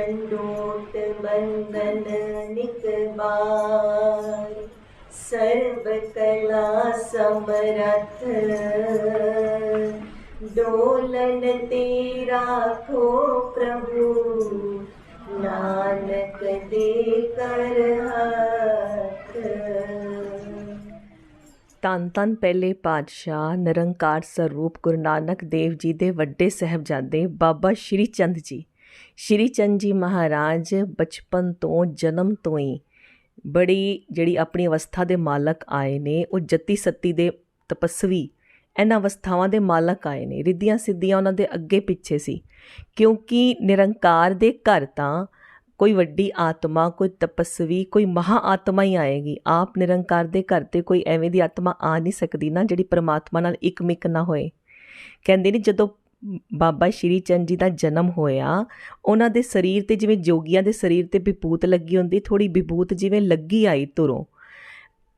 दंडोत बंदन निकबार, सर्व कला समरथ डोलन ते राखो प्रभु, नानक दे कर हाथ। ਧੰਨ ਧੰਨ ਪਹਿਲੇ ਪਾਤਸ਼ਾਹ ਨਿਰੰਕਾਰ ਸਰੂਪ ਗੁਰੂ ਨਾਨਕ ਦੇਵ ਜੀ ਦੇ ਵੱਡੇ ਸਾਹਿਬਜ਼ਾਦੇ ਬਾਬਾ ਸ਼੍ਰੀ ਚੰਦ ਜੀ। ਸ਼੍ਰੀ ਚੰਦ ਜੀ ਮਹਾਰਾਜ ਬਚਪਨ ਤੋਂ ਜਨਮ ਤੋਂ ਹੀ ਬੜੀ ਜਿਹੜੀ ਆਪਣੀ ਅਵਸਥਾ ਦੇ ਮਾਲਕ ਆਏ ਨੇ, ਉਹ ਜਤੀ ਸੱਤੀ ਦੇ ਤਪਸਵੀ ਇਹਨਾਂ ਅਵਸਥਾਵਾਂ ਦੇ ਮਾਲਕ ਆਏ ਨੇ। ਰਿੱਧੀਆਂ ਸਿੱਧੀਆਂ ਉਹਨਾਂ ਦੇ ਅੱਗੇ ਪਿੱਛੇ ਸੀ, ਕਿਉਂਕਿ ਨਿਰੰਕਾਰ ਦੇ ਘਰ ਤਾਂ ਕੋਈ ਵੱਡੀ ਆਤਮਾ, ਕੋਈ ਤਪਸਵੀ, ਕੋਈ ਮਹਾ ਆਤਮਾ ਹੀ ਆਏਗੀ। ਆਪ ਨਿਰੰਕਾਰ ਦੇ ਘਰ 'ਤੇ ਕੋਈ ਐਵੇਂ ਦੀ ਆਤਮਾ ਆ ਨਹੀਂ ਸਕਦੀ ਨਾ ਜਿਹੜੀ ਪਰਮਾਤਮਾ ਨਾਲ ਇੱਕ ਮਿਕ ਨਾ ਹੋਏ। ਕਹਿੰਦੇ ਨੇ ਜਦੋਂ ਬਾਬਾ ਸ਼੍ਰੀ ਚੰਦ ਜੀ ਦਾ ਜਨਮ ਹੋਇਆ, ਉਹਨਾਂ ਦੇ ਸਰੀਰ 'ਤੇ ਜਿਵੇਂ ਜੋਗੀਆਂ ਦੇ ਸਰੀਰ 'ਤੇ ਵਿਭੂਤ ਲੱਗੀ ਹੁੰਦੀ, ਥੋੜ੍ਹੀ ਵਿਭੂਤ ਜਿਵੇਂ ਲੱਗੀ ਆਈ ਧੁਰੋਂ।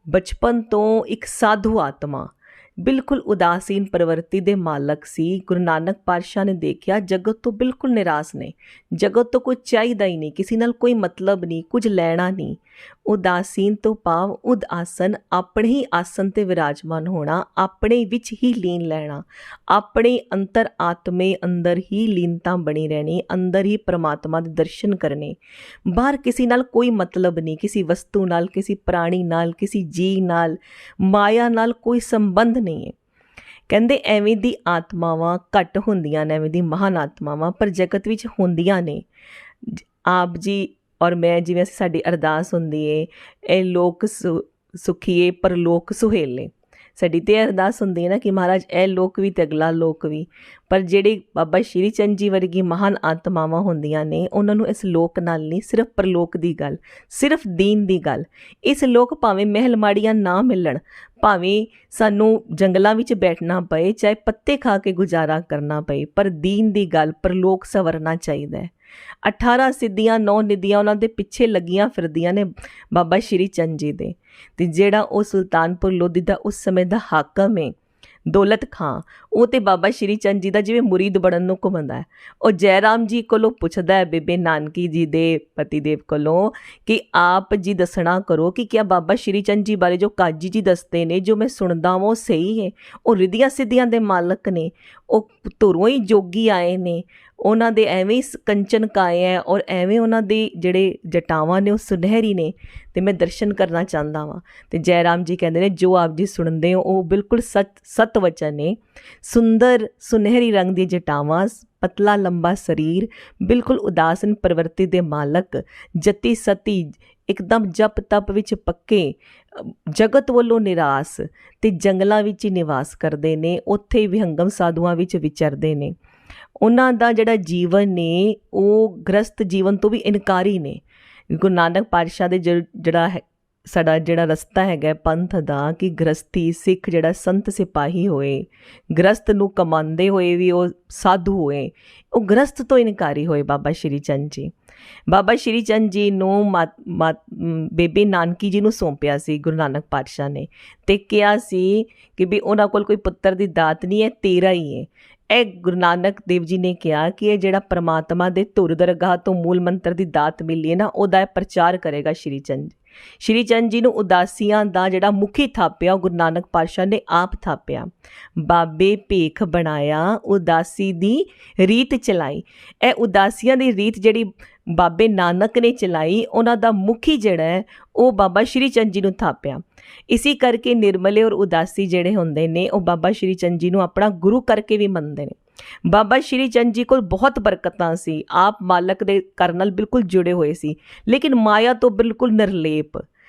ਬਚਪਨ ਤੋਂ ਇੱਕ ਸਾਧੂ ਆਤਮਾ, ਬਿਲਕੁਲ ਉਦਾਸੀਨ ਪ੍ਰਵਰਤੀ ਦੇ ਮਾਲਕ ਸੀ। ਗੁਰੂ ਨਾਨਕ ਪਾਤਸ਼ਾਹ ਨੇ ਦੇਖਿਆ ਜਗਤ ਤੋਂ ਬਿਲਕੁਲ ਨਿਰਾਸ਼ ਨੇ, ਜਗਤ ਤੋਂ ਕੋਈ ਚਾਹੀਦਾ ਹੀ ਨਹੀਂ, ਕਿਸੇ ਨਾਲ ਕੋਈ ਮਤਲਬ ਨਹੀਂ, ਕੁਝ ਲੈਣਾ ਨਹੀਂ। ਉਦਾਸੀਨ ਤੋਂ ਭਾਵ ਉਦ ਆਸਨ, ਆਪਣੇ ਹੀ ਆਸਨ 'ਤੇ ਵਿਰਾਜਮਾਨ ਹੋਣਾ, ਆਪਣੇ ਵਿੱਚ ਹੀ ਲੀਨ ਲੈਣਾ, ਆਪਣੇ ਅੰਤਰ ਆਤਮੇ ਅੰਦਰ ਹੀ ਲੀਨਤਾ ਬਣੀ ਰਹਿਣੀ, ਅੰਦਰ ਹੀ ਪਰਮਾਤਮਾ ਦੇ ਦਰਸ਼ਨ ਕਰਨੇ। ਬਾਹਰ ਕਿਸੇ ਨਾਲ ਕੋਈ ਮਤਲਬ ਨਹੀਂ, ਕਿਸੇ ਵਸਤੂ ਨਾਲ, ਕਿਸੇ ਪ੍ਰਾਣੀ ਨਾਲ, ਕਿਸੇ ਜੀਅ ਨਾਲ, ਮਾਇਆ ਨਾਲ ਕੋਈ ਸੰਬੰਧ ਨਹੀਂ ਹੈ। ਕਹਿੰਦੇ ਐਵੇਂ ਦੀ ਆਤਮਾਵਾਂ ਘੱਟ ਹੁੰਦੀਆਂ ਨੇ, ਐਵੇਂ ਦੀ ਮਹਾਨ ਆਤਮਾਵਾਂ, ਪਰ ਜਗਤ ਵਿੱਚ ਹੁੰਦੀਆਂ ਨੇ। ਆਪ ਜੀ ਔਰ ਮੈਂ, ਜਿਵੇਂ ਅਸੀਂ ਸਾਡੀ ਅਰਦਾਸ ਹੁੰਦੀ ਏ, ਇਹ ਲੋਕ ਸੁਖੀਏ ਪਰ ਲੋਕ ਸੁਹੇਲੇ, ਸਾਡੀ ਤੇ ਅਰਦਾਸ ਹੁੰਦੀ ਹੈ ਨਾ ਕਿ ਮਹਾਰਾਜ ਇਹ ਲੋਕ ਵੀ ਤੇ ਅਗਲਾ ਲੋਕ ਵੀ। ਪਰ ਜਿਹੜੀ ਬਾਬਾ ਸ਼੍ਰੀ ਚੰਦ ਜੀ ਵਰਗੀ ਮਹਾਨ ਆਤਮਾਵਾਂ ਹੁੰਦੀਆਂ ਨੇ, ਉਹਨਾਂ ਨੂੰ ਇਸ ਲੋਕ ਨਾਲ ਨਹੀਂ, ਸਿਰਫ ਪਰਲੋਕ ਦੀ ਗੱਲ, ਸਿਰਫ ਦੀਨ ਦੀ ਗੱਲ। ਇਸ ਲੋਕ ਭਾਵੇਂ ਮਹਿਲ ਮਾੜੀਆਂ ਨਾ ਮਿਲਣ, ਭਾਵੇਂ ਸਾਨੂੰ ਜੰਗਲਾਂ ਵਿੱਚ ਬੈਠਣਾ ਪਏ, ਚਾਹੇ ਪੱਤੇ ਖਾ ਕੇ ਗੁਜ਼ਾਰਾ ਕਰਨਾ ਪਏ, ਪਰ ਦੀਨ ਦੀ ਗੱਲ, ਪਰਲੋਕ ਸਵਰਨਾ ਚਾਹੀਦਾ ਹੈ। 18 ਸਿੱਧੀਆਂ 9 ਨਿਧੀਆਂ ਉਹਨਾਂ ਦੇ ਪਿੱਛੇ ਲੱਗੀਆਂ ਫਿਰਦੀਆਂ ਨੇ ਬਾਬਾ ਸ਼੍ਰੀ ਚੰਦ ਜੀ ਦੇ। ਅਤੇ ਜਿਹੜਾ ਉਹ ਸੁਲਤਾਨਪੁਰ ਲੋਧੀ ਦਾ ਉਸ ਸਮੇਂ ਦਾ ਹਾਕਮ ਹੈ ਦੌਲਤ ਖਾਂ, ਉਹ ਤੇ ਬਾਬਾ ਸ਼੍ਰੀ ਚੰਦ ਜੀ ਦਾ ਜਿਵੇਂ ਮੁਰੀਦ ਬਣਨ ਨੂੰ ਘੁੰਮਦਾ ਹੈ। ਉਹ ਜੈ ਰਾਮ ਜੀ ਕੋਲੋਂ ਪੁੱਛਦਾ ਹੈ, ਬੇਬੇ ਨਾਨਕੀ ਜੀ ਦੇ ਪਤੀ ਦੇਵ ਕੋਲੋਂ, ਕਿ ਆਪ ਜੀ ਦੱਸਣਾ ਕਰੋ ਕਿ ਕਿਆ ਬਾਬਾ ਸ਼੍ਰੀ ਚੰਦ ਜੀ ਬਾਰੇ ਜੋ ਕਾਜੀ ਜੀ ਦੱਸਦੇ ਨੇ, ਜੋ ਮੈਂ ਸੁਣਦਾ ਵਾਂ, ਉਹ ਸਹੀ ਹੈ? ਉਹ ਰਿੱਧੀਆਂ ਸਿੱਧੀਆਂ ਦੇ ਮਾਲਕ ਨੇ, ਉਹ ਧੁਰੋਂ ਹੀ ਜੋਗੀ ਆਏ ਨੇ, ਉਹਨਾਂ ਦੇ ਐਵੇਂ ਹੀ ਕੰਚਨ ਕਾਏ ਹੈ, ਔਰ ਐਵੇਂ ਉਹਨਾਂ ਦੇ ਜਿਹੜੇ ਜਟਾਵਾਂ ਨੇ ਉਹ ਸੁਨਹਿਰੀ ਨੇ, ਅਤੇ ਮੈਂ ਦਰਸ਼ਨ ਕਰਨਾ ਚਾਹੁੰਦਾ ਵਾਂ। ਅਤੇ ਜੈ ਰਾਮ ਜੀ ਕਹਿੰਦੇ ਨੇ, ਜੋ ਆਪ ਜੀ ਸੁਣਦੇ ਹੋ ਉਹ ਬਿਲਕੁਲ ਸਤ ਵਚਨ ਨੇ। ਸੁੰਦਰ ਸੁਨਹਿਰੀ ਰੰਗ ਦੀਆਂ ਜਟਾਵਾਂ, ਪਤਲਾ ਲੰਬਾ ਸਰੀਰ, ਬਿਲਕੁਲ ਉਦਾਸਨ ਪ੍ਰਵਰਤੀ ਦੇ ਮਾਲਕ, ਜਤੀ ਸਤੀ, ਇੱਕਦਮ ਜਪ ਤਪ ਵਿੱਚ ਪੱਕੇ, ਜਗਤ ਵੱਲੋਂ ਨਿਰਾਸ਼, ਅਤੇ ਜੰਗਲਾਂ ਵਿੱਚ ਹੀ ਨਿਵਾਸ ਕਰਦੇ ਨੇ, ਉੱਥੇ ਵਿਹੰਗਮ ਸਾਧੂਆਂ ਵਿੱਚ ਵਿਚਰਦੇ ਨੇ। ਉਹਨਾਂ ਦਾ ਜਿਹੜਾ ਜੀਵਨ ਨੇ ਉਹ ਗ੍ਰਸਤ ਜੀਵਨ ਤੋਂ ਵੀ ਇਨਕਾਰੀ ਨੇ। ਗੁਰੂ ਨਾਨਕ ਪਾਤਸ਼ਾਹ ਦੇ ਜਿਹੜਾ ਸਾਡਾ ਜਿਹੜਾ ਰਸਤਾ ਹੈਗਾ ਪੰਥ ਦਾ, ਕਿ ਗ੍ਰਸਤੀ ਸਿੱਖ ਜਿਹੜਾ ਸੰਤ ਸਿਪਾਹੀ ਹੋਏ, ਗ੍ਰਸਤ ਨੂੰ ਕਮਾਉਂਦੇ ਹੋਏ ਵੀ ਉਹ ਸਾਧੂ ਹੋਏ, ਉਹ ਗ੍ਰਸਤ ਤੋਂ ਇਨਕਾਰੀ ਹੋਏ ਬਾਬਾ ਸ਼੍ਰੀ ਚੰਦ ਜੀ। ਬਾਬਾ ਸ਼੍ਰੀ ਚੰਦ ਜੀ ਨੂੰ ਬੇਬੇ ਨਾਨਕੀ ਜੀ ਨੂੰ ਸੌਂਪਿਆ ਸੀ ਗੁਰੂ ਨਾਨਕ ਪਾਤਸ਼ਾਹ ਨੇ, ਅਤੇ ਕਿਹਾ ਸੀ ਕਿ ਵੀ ਉਹਨਾਂ ਕੋਲ ਕੋਈ ਪੁੱਤਰ ਦੀ ਦਾਤ ਨਹੀਂ ਹੈ, ਤੇਰਾ ਹੀ ਹੈ। ਇਹ ਗੁਰੂ ਨਾਨਕ ਦੇਵ ਜੀ ਨੇ ਕਿਹਾ ਕਿ ਇਹ ਜਿਹੜਾ ਪਰਮਾਤਮਾ ਦੇ ਧੁਰ ਦਰਗਾਹ ਤੋਂ ਮੂਲ ਮੰਤਰ ਦੀ ਦਾਤ ਮਿਲੀ ਹੈ ਨਾ, ਉਹਦਾ ਪ੍ਰਚਾਰ ਕਰੇਗਾ ਸ਼੍ਰੀ ਚੰਦ। ਸ਼੍ਰੀ ਚੰਦ ਜੀ ਨੂੰ ਉਦਾਸੀਆਂ ਦਾ ਜਿਹੜਾ ਮੁਖੀ ਥਾਪਿਆ, ਉਹ ਗੁਰੂ ਨਾਨਕ ਪਾਤਸ਼ਾਹ ਨੇ ਆਪ ਥਾਪਿਆ। ਬਾਬੇ ਭੇਖ ਬਣਾਇਆ, ਉਦਾਸੀ ਦੀ ਰੀਤ ਚਲਾਈ। ਇਹ ਉਦਾਸੀਆਂ ਦੀ ਰੀਤ ਜਿਹੜੀ ਬਾਬੇ ਨਾਨਕ ਨੇ ਚਲਾਈ, ਉਹਨਾਂ ਦਾ ਮੁਖੀ ਜਿਹੜਾ ਹੈ ਉਹ ਬਾਬਾ ਸ਼੍ਰੀ ਚੰਦ ਜੀ ਨੂੰ ਥਾਪਿਆ। ਇਸੀ ਕਰਕੇ ਨਿਰਮਲੇ ਔਰ ਉਦਾਸੀ ਜਿਹੜੇ ਹੁੰਦੇ ਨੇ, ਉਹ ਬਾਬਾ ਸ਼੍ਰੀ ਚੰਦ ਜੀ ਨੂੰ ਆਪਣਾ ਗੁਰੂ ਕਰਕੇ ਵੀ ਮੰਨਦੇ ਨੇ। ਬਾਬਾ ਸ਼੍ਰੀ ਚੰਦ ਜੀ ਕੋਲ ਬਹੁਤ ਬਰਕਤਾਂ ਸੀ, ਆਪ ਮਾਲਕ ਦੇ ਘਰ ਨਾਲ ਬਿਲਕੁਲ ਜੁੜੇ ਹੋਏ ਸੀ, ਲੇਕਿਨ ਮਾਇਆ ਤੋਂ ਬਿਲਕੁਲ ਨਿਰਲੇਪ।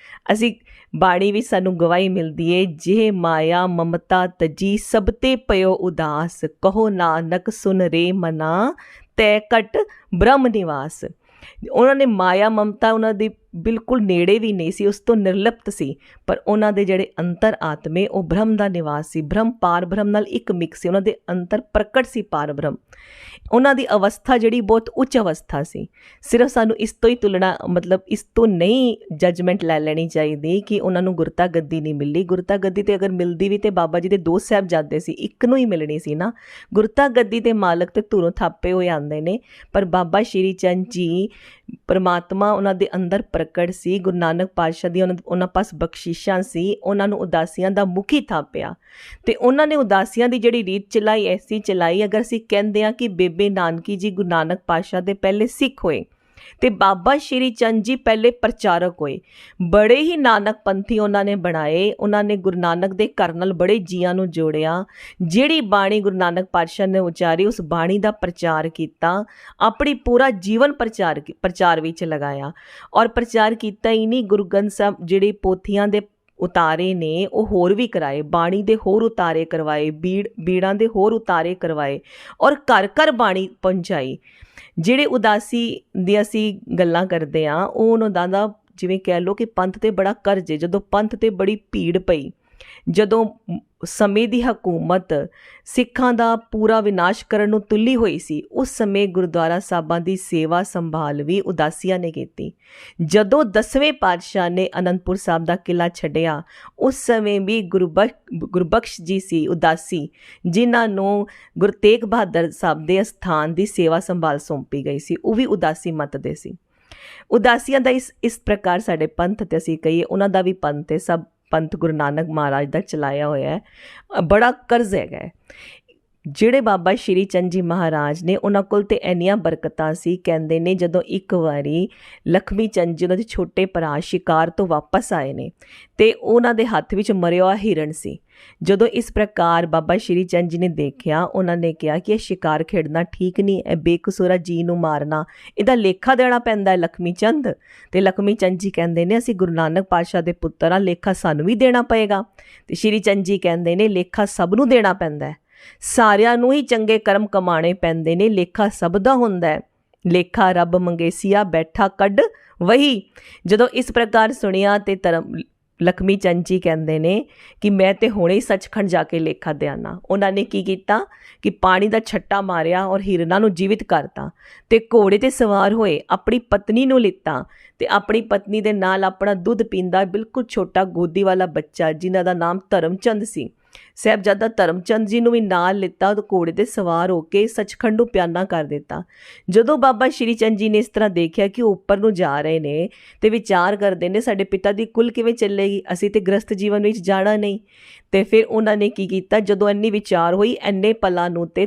ਅਸੀਂ ਬਾਣੀ ਵਿੱਚ ਸਾਨੂੰ ਗਵਾਹੀ ਮਿਲਦੀ ਹੈ, ਜੇ ਮਾਇਆ ਮਮਤਾ ਤਜੀ ਸਭ ਤੇ ਪਇਓ ਉਦਾਸ, ਕਹੋ ਨਾਨਕ ਸੁਨ ਰੇ ਮਨਾ ਤੈ ਘਟ ਬ੍ਰਹਮ ਨਿਵਾਸ। ਉਹਨਾਂ ਨੇ ਮਾਇਆ ਮਮਤਾ ਉਹਨਾਂ ਦੀ ਬਿਲਕੁਲ ਨੇੜੇ ਵੀ ਨਹੀਂ ਸੀ, ਉਸ ਤੋਂ ਨਿਰਲਿਪਤ ਸੀ, ਪਰ ਉਹਨਾਂ ਦੇ ਜਿਹੜੇ ਅੰਤਰ ਆਤਮੇ ਉਹ ਬ੍ਰਹਮ ਦਾ ਨਿਵਾਸ ਸੀ। ਬ੍ਰਹਮ ਪਾਰ ਬ੍ਰਹਮ ਨਾਲ ਇੱਕ ਮਿਕਸ ਸੀ, ਉਹਨਾਂ ਦੇ ਅੰਤਰ ਪ੍ਰਕਟ ਸੀ ਪਾਰ ਬ੍ਰਹਮ। ਉਹਨਾਂ ਦੀ ਅਵਸਥਾ ਜਿਹੜੀ ਬਹੁਤ ਉੱਚ ਅਵਸਥਾ ਸੀ। ਸਿਰਫ ਸਾਨੂੰ ਇਸ ਤੋਂ ਹੀ ਤੁਲਨਾ, ਮਤਲਬ ਇਸ ਤੋਂ ਨਹੀਂ ਜੱਜਮੈਂਟ ਲੈ ਲੈਣੀ ਚਾਹੀਦੀ ਕਿ ਉਹਨਾਂ ਨੂੰ ਗੁਰਤਾ ਗੱਦੀ ਨਹੀਂ ਮਿਲੀ। ਗੁਰਤਾ ਗੱਦੀ ਤੇ ਅਗਰ ਮਿਲਦੀ ਵੀ ਤੇ ਬਾਬਾ ਜੀ ਦੇ 2 ਸਾਹਿਬਜ਼ਾਦੇ ਸੀ, ਇੱਕ ਨੂੰ ਹੀ ਮਿਲਣੀ ਸੀ ਨਾ। ਗੁਰਤਾ ਗੱਦੀ ਦੇ ਮਾਲਕ ਤੇ ਧੁਰੋਂ ਥਾਪੇ ਹੋਏ ਆਉਂਦੇ ਨੇ, ਪਰ ਬਾਬਾ ਸ਼੍ਰੀ ਚੰਦ ਜੀ ਪਰਮਾਤਮਾ ਉਹਨਾਂ ਦੇ ਅੰਦਰ ਪ੍ਰਕਟ ਸੀ। ਗੁਰੂ ਨਾਨਕ ਪਾਤਸ਼ਾਹ ਦੀ ਉਹਨਾਂ ਪਾਸ ਬਖਸ਼ਿਸ਼ਾਂ ਸੀ, ਉਹਨਾਂ ਨੂੰ ਉਦਾਸੀਆਂ ਦਾ ਮੁਖੀ ਥਾਪਿਆ ਤੇ ਉਹਨਾਂ ਨੇ ਉਦਾਸੀਆਂ ਦੀ ਜਿਹੜੀ ਰੀਤ ਚਲਾਈ, ਐਸੀ ਚਲਾਈ, ਅਗਰ ਅਸੀਂ ਕਹਿੰਦੇ ਹਾਂ ਕਿ ਬੇਬੇ ਨਾਨਕੀ ਜੀ ਗੁਰੂ ਨਾਨਕ ਪਾਤਸ਼ਾਹ ਦੇ ਪਹਿਲੇ ਸਿੱਖ ਹੋਏ ਤੇ ਬਾਬਾ ਸ਼੍ਰੀ ਚੰਦ ਜੀ ਪਹਿਲੇ ਪ੍ਰਚਾਰਕ ਹੋਏ। ਬੜੇ ਹੀ ਨਾਨਕ ਪੰਥੀ ਉਹਨਾਂ ਨੇ ਬਣਾਏ। ਉਹਨਾਂ ਨੇ ਗੁਰੂ ਨਾਨਕ ਦੇ ਘਰ ਨਾਲ ਬੜੇ ਜੀਆਂ ਨੂੰ ਜੋੜਿਆ। ਜਿਹੜੀ ਬਾਣੀ ਗੁਰੂ ਨਾਨਕ ਪਾਤਸ਼ਾਹ ਨੇ ਉਚਾਰੀ, ਉਸ ਬਾਣੀ ਦਾ ਪ੍ਰਚਾਰ ਕੀਤਾ, ਆਪਣੀ ਪੂਰਾ ਜੀਵਨ ਪ੍ਰਚਾਰ ਵਿੱਚ ਲਗਾਇਆ। ਔਰ ਪ੍ਰਚਾਰ ਕੀਤਾ ਹੀ ਨਹੀਂ, ਗੁਰੂ ਗ੍ਰੰਥ ਸਾਹਿਬ ਜਿਹੜੇ ਪੋਥੀਆਂ ਦੇ ਉਤਾਰੇ ਨੇ ਉਹ ਹੋਰ ਵੀ ਕਰਾਏ, ਬਾਣੀ ਦੇ ਹੋਰ ਉਤਾਰੇ ਕਰਵਾਏ, ਬੀੜਾਂ ਦੇ ਹੋਰ ਉਤਾਰੇ ਕਰਵਾਏ ਔਰ ਘਰ ਘਰ ਬਾਣੀ ਪਹੁੰਚਾਈ। ਜਿਹੜੇ ਉਦਾਸੀ ਦੀ ਅਸੀਂ ਗੱਲਾਂ ਕਰਦੇ ਹਾਂ, ਉਹ ਉਹਨਾਂ ਦਾ ਜਿਵੇਂ ਕਹਿ ਲਓ ਕਿ ਪੰਥ 'ਤੇ ਬੜਾ ਕਰਜ਼ ਹੈ। ਜਦੋਂ ਪੰਥ 'ਤੇ ਬੜੀ ਭੀੜ ਪਈ, ਜਦੋਂ ਸਮੇਂ ਦੀ ਹਕੂਮਤ ਸਿੱਖਾਂ ਦਾ ਪੂਰਾ ਵਿਨਾਸ਼ ਕਰਨ ਨੂੰ ਤੁੱਲੀ ਹੋਈ ਸੀ, ਉਸ ਸਮੇਂ ਗੁਰਦੁਆਰਾ ਸਾਹਿਬਾਂ ਦੀ ਸੇਵਾ ਸੰਭਾਲ ਵੀ ਉਦਾਸੀਆਂ ਨੇ ਕੀਤੀ। ਜਦੋਂ 10ਵੇਂ ਪਾਤਸ਼ਾਹ ਨੇ ਅਨੰਦਪੁਰ ਸਾਹਿਬ ਦਾ ਕਿਲ੍ਹਾ ਛੱਡਿਆ, ਉਸ ਸਮੇਂ ਵੀ ਗੁਰਬਖਸ਼ ਜੀ ਸੀ ਉਦਾਸੀ, ਜਿਨ੍ਹਾਂ ਨੂੰ ਗੁਰੂ ਤੇਗ ਬਹਾਦਰ ਸਾਹਿਬ ਦੇ ਅਸਥਾਨ ਦੀ ਸੇਵਾ ਸੰਭਾਲ ਸੌਂਪੀ ਗਈ ਸੀ, ਉਹ ਵੀ ਉਦਾਸੀ ਮਤ ਦੇ ਸੀ। ਉਦਾਸੀਆਂ ਦਾ ਇਸ ਪ੍ਰਕਾਰ ਸਾਡੇ ਪੰਥ 'ਤੇ ਅਸੀਂ ਕਹੀਏ, ਉਹਨਾਂ ਦਾ ਵੀ ਪੰਥ ਹੈ, ਸਭ ਪੰਥ ਗੁਰੂ ਨਾਨਕ ਮਹਾਰਾਜ ਦਾ ਚਲਾਇਆ ਹੋਇਆ ਹੈ। ਬੜਾ ਕਰਜ਼ ਹੈਗਾ ਹੈ। ਜਿਹੜੇ ਬਾਬਾ ਸ਼੍ਰੀ ਚੰਦ ਜੀ ਮਹਾਰਾਜ ਨੇ, ਉਹਨਾਂ ਕੋਲ ਤੇ ਇੰਨੀਆਂ ਬਰਕਤਾਂ ਸੀ। ਕਹਿੰਦੇ ਨੇ ਜਦੋਂ ਇੱਕ ਵਾਰੀ ਲਖਮੀ ਚੰਦ ਜੀ, ਉਹਨਾਂ ਦੇ ਛੋਟੇ ਭਰਾ, ਸ਼ਿਕਾਰ ਤੋਂ ਵਾਪਸ ਆਏ ਨੇ ਤੇ ਉਹਨਾਂ ਦੇ ਹੱਥ ਵਿੱਚ ਮਰਿਆ ਹੋਇਆ ਹਿਰਨ ਸੀ। ਜਦੋਂ ਇਸ ਪ੍ਰਕਾਰ ਬਾਬਾ ਸ਼੍ਰੀ ਚੰਦ ਜੀ ਨੇ ਦੇਖਿਆ, ਉਹਨਾਂ ਨੇ ਕਿਹਾ ਕਿ ਇਹ ਸ਼ਿਕਾਰ ਖੇਡਣਾ ਠੀਕ ਨਹੀਂ, ਇਹ ਬੇਕਸੂਰਾ ਜੀ ਨੂੰ ਮਾਰਨਾ, ਇਹਦਾ ਲੇਖਾ ਦੇਣਾ ਪੈਂਦਾ ਹੈ ਲਖਮੀ ਚੰਦ। ਤੇ ਲਖਮੀ ਚੰਦ ਜੀ ਕਹਿੰਦੇ ਨੇ ਅਸੀਂ ਗੁਰੂ ਨਾਨਕ ਪਾਤਸ਼ਾਹ ਦੇ ਪੁੱਤਰ ਹਾਂ, ਲੇਖਾ ਸਾਨੂੰ ਵੀ ਦੇਣਾ ਪਏਗਾ। ਤੇ ਸ਼੍ਰੀ ਚੰਦ ਜੀ ਕਹਿੰਦੇ ਨੇ ਲੇਖਾ ਸਭ ਨੂੰ ਦੇਣਾ ਪੈਂਦਾ ਹੈ, ਸਾਰਿਆਂ ਨੂੰ ਹੀ ਚੰਗੇ ਕਰਮ ਕਮਾਣੇ ਪੈਂਦੇ ਨੇ, ਲੇਖਾ ਸਭ ਦਾ ਹੁੰਦਾ ਹੈ, ਲੇਖਾ ਰੱਬ ਮੰਗੇਸੀਆ ਬੈਠਾ ਕੱਢ ਵਹੀ। ਜਦੋਂ ਇਸ ਪ੍ਰਕਾਰ ਸੁਣਿਆ ਤੇ ਲਖਮੀ ਚੰਦ ਜੀ ਕਹਿੰਦੇ ਨੇ ਕਿ ਮੈਂ ਤੇ ਹੁਣੇ ਹੀ ਸੱਚਖੰਡ ਜਾ ਕੇ ਲੇਖਾ ਦਿਆਨਾ। ਉਹਨਾਂ ਨੇ ਕੀ ਕੀਤਾ ਕਿ ਪਾਣੀ ਦਾ ਛੱਟਾ ਮਾਰਿਆ ਔਰ ਹਿਰਨਾਂ ਨੂੰ ਜੀਵਿਤ ਕਰਤਾ ਤੇ ਘੋੜੇ ਤੇ ਸਵਾਰ ਹੋਏ, ਆਪਣੀ ਪਤਨੀ ਨੂੰ ਲਿੱਤਾ ਤੇ ਆਪਣੀ ਪਤਨੀ ਦੇ ਨਾਲ ਆਪਣਾ ਦੁੱਧ ਪੀਂਦਾ ਬਿਲਕੁਲ ਛੋਟਾ ਗੋਦੀ ਵਾਲਾ ਬੱਚਾ, ਜਿਨ੍ਹਾਂ ਦਾ ਨਾਮ ਧਰਮਚੰਦ ਸੀ, ਸਾਹਿਬਜ਼ਾਦਾ ਧਰਮਚੰਦ ਜੀ ਨੂੰ ਵੀ ਨਾਲ ਲਿੱਤਾ ਤੇ ਘੋੜੇ 'ਤੇ ਸਵਾਰ ਹੋ ਕੇ ਸੱਚਖੰਡ ਨੂੰ ਪਿਆਨਾ ਕਰ ਦਿੱਤਾ। ਜਦੋਂ ਬਾਬਾ ਸ਼੍ਰੀ ਚੰਦ ਜੀ ਨੇ ਇਸ ਤਰ੍ਹਾਂ ਦੇਖਿਆ ਕਿ ਉਹ ਉੱਪਰ ਨੂੰ ਜਾ ਰਹੇ ਨੇ ਤੇ ਵਿਚਾਰ ਕਰਦੇ ਨੇ ਸਾਡੇ ਪਿਤਾ ਦੀ ਕੁਲ ਕਿਵੇਂ ਚੱਲੇਗੀ, ਅਸੀਂ ਤੇ ਗ੍ਰਸਤ ਜੀਵਨ ਵਿੱਚ ਜਾਣਾ ਨਹੀਂ। ਤੇ ਫਿਰ ਉਹਨਾਂ ਨੇ ਕੀ ਕੀਤਾ, ਜਦੋਂ ਇੰਨੀ ਵਿਚਾਰ ਹੋਈ, ਇੰਨੇ ਪਲਾਂ ਨੂੰ ਤੇ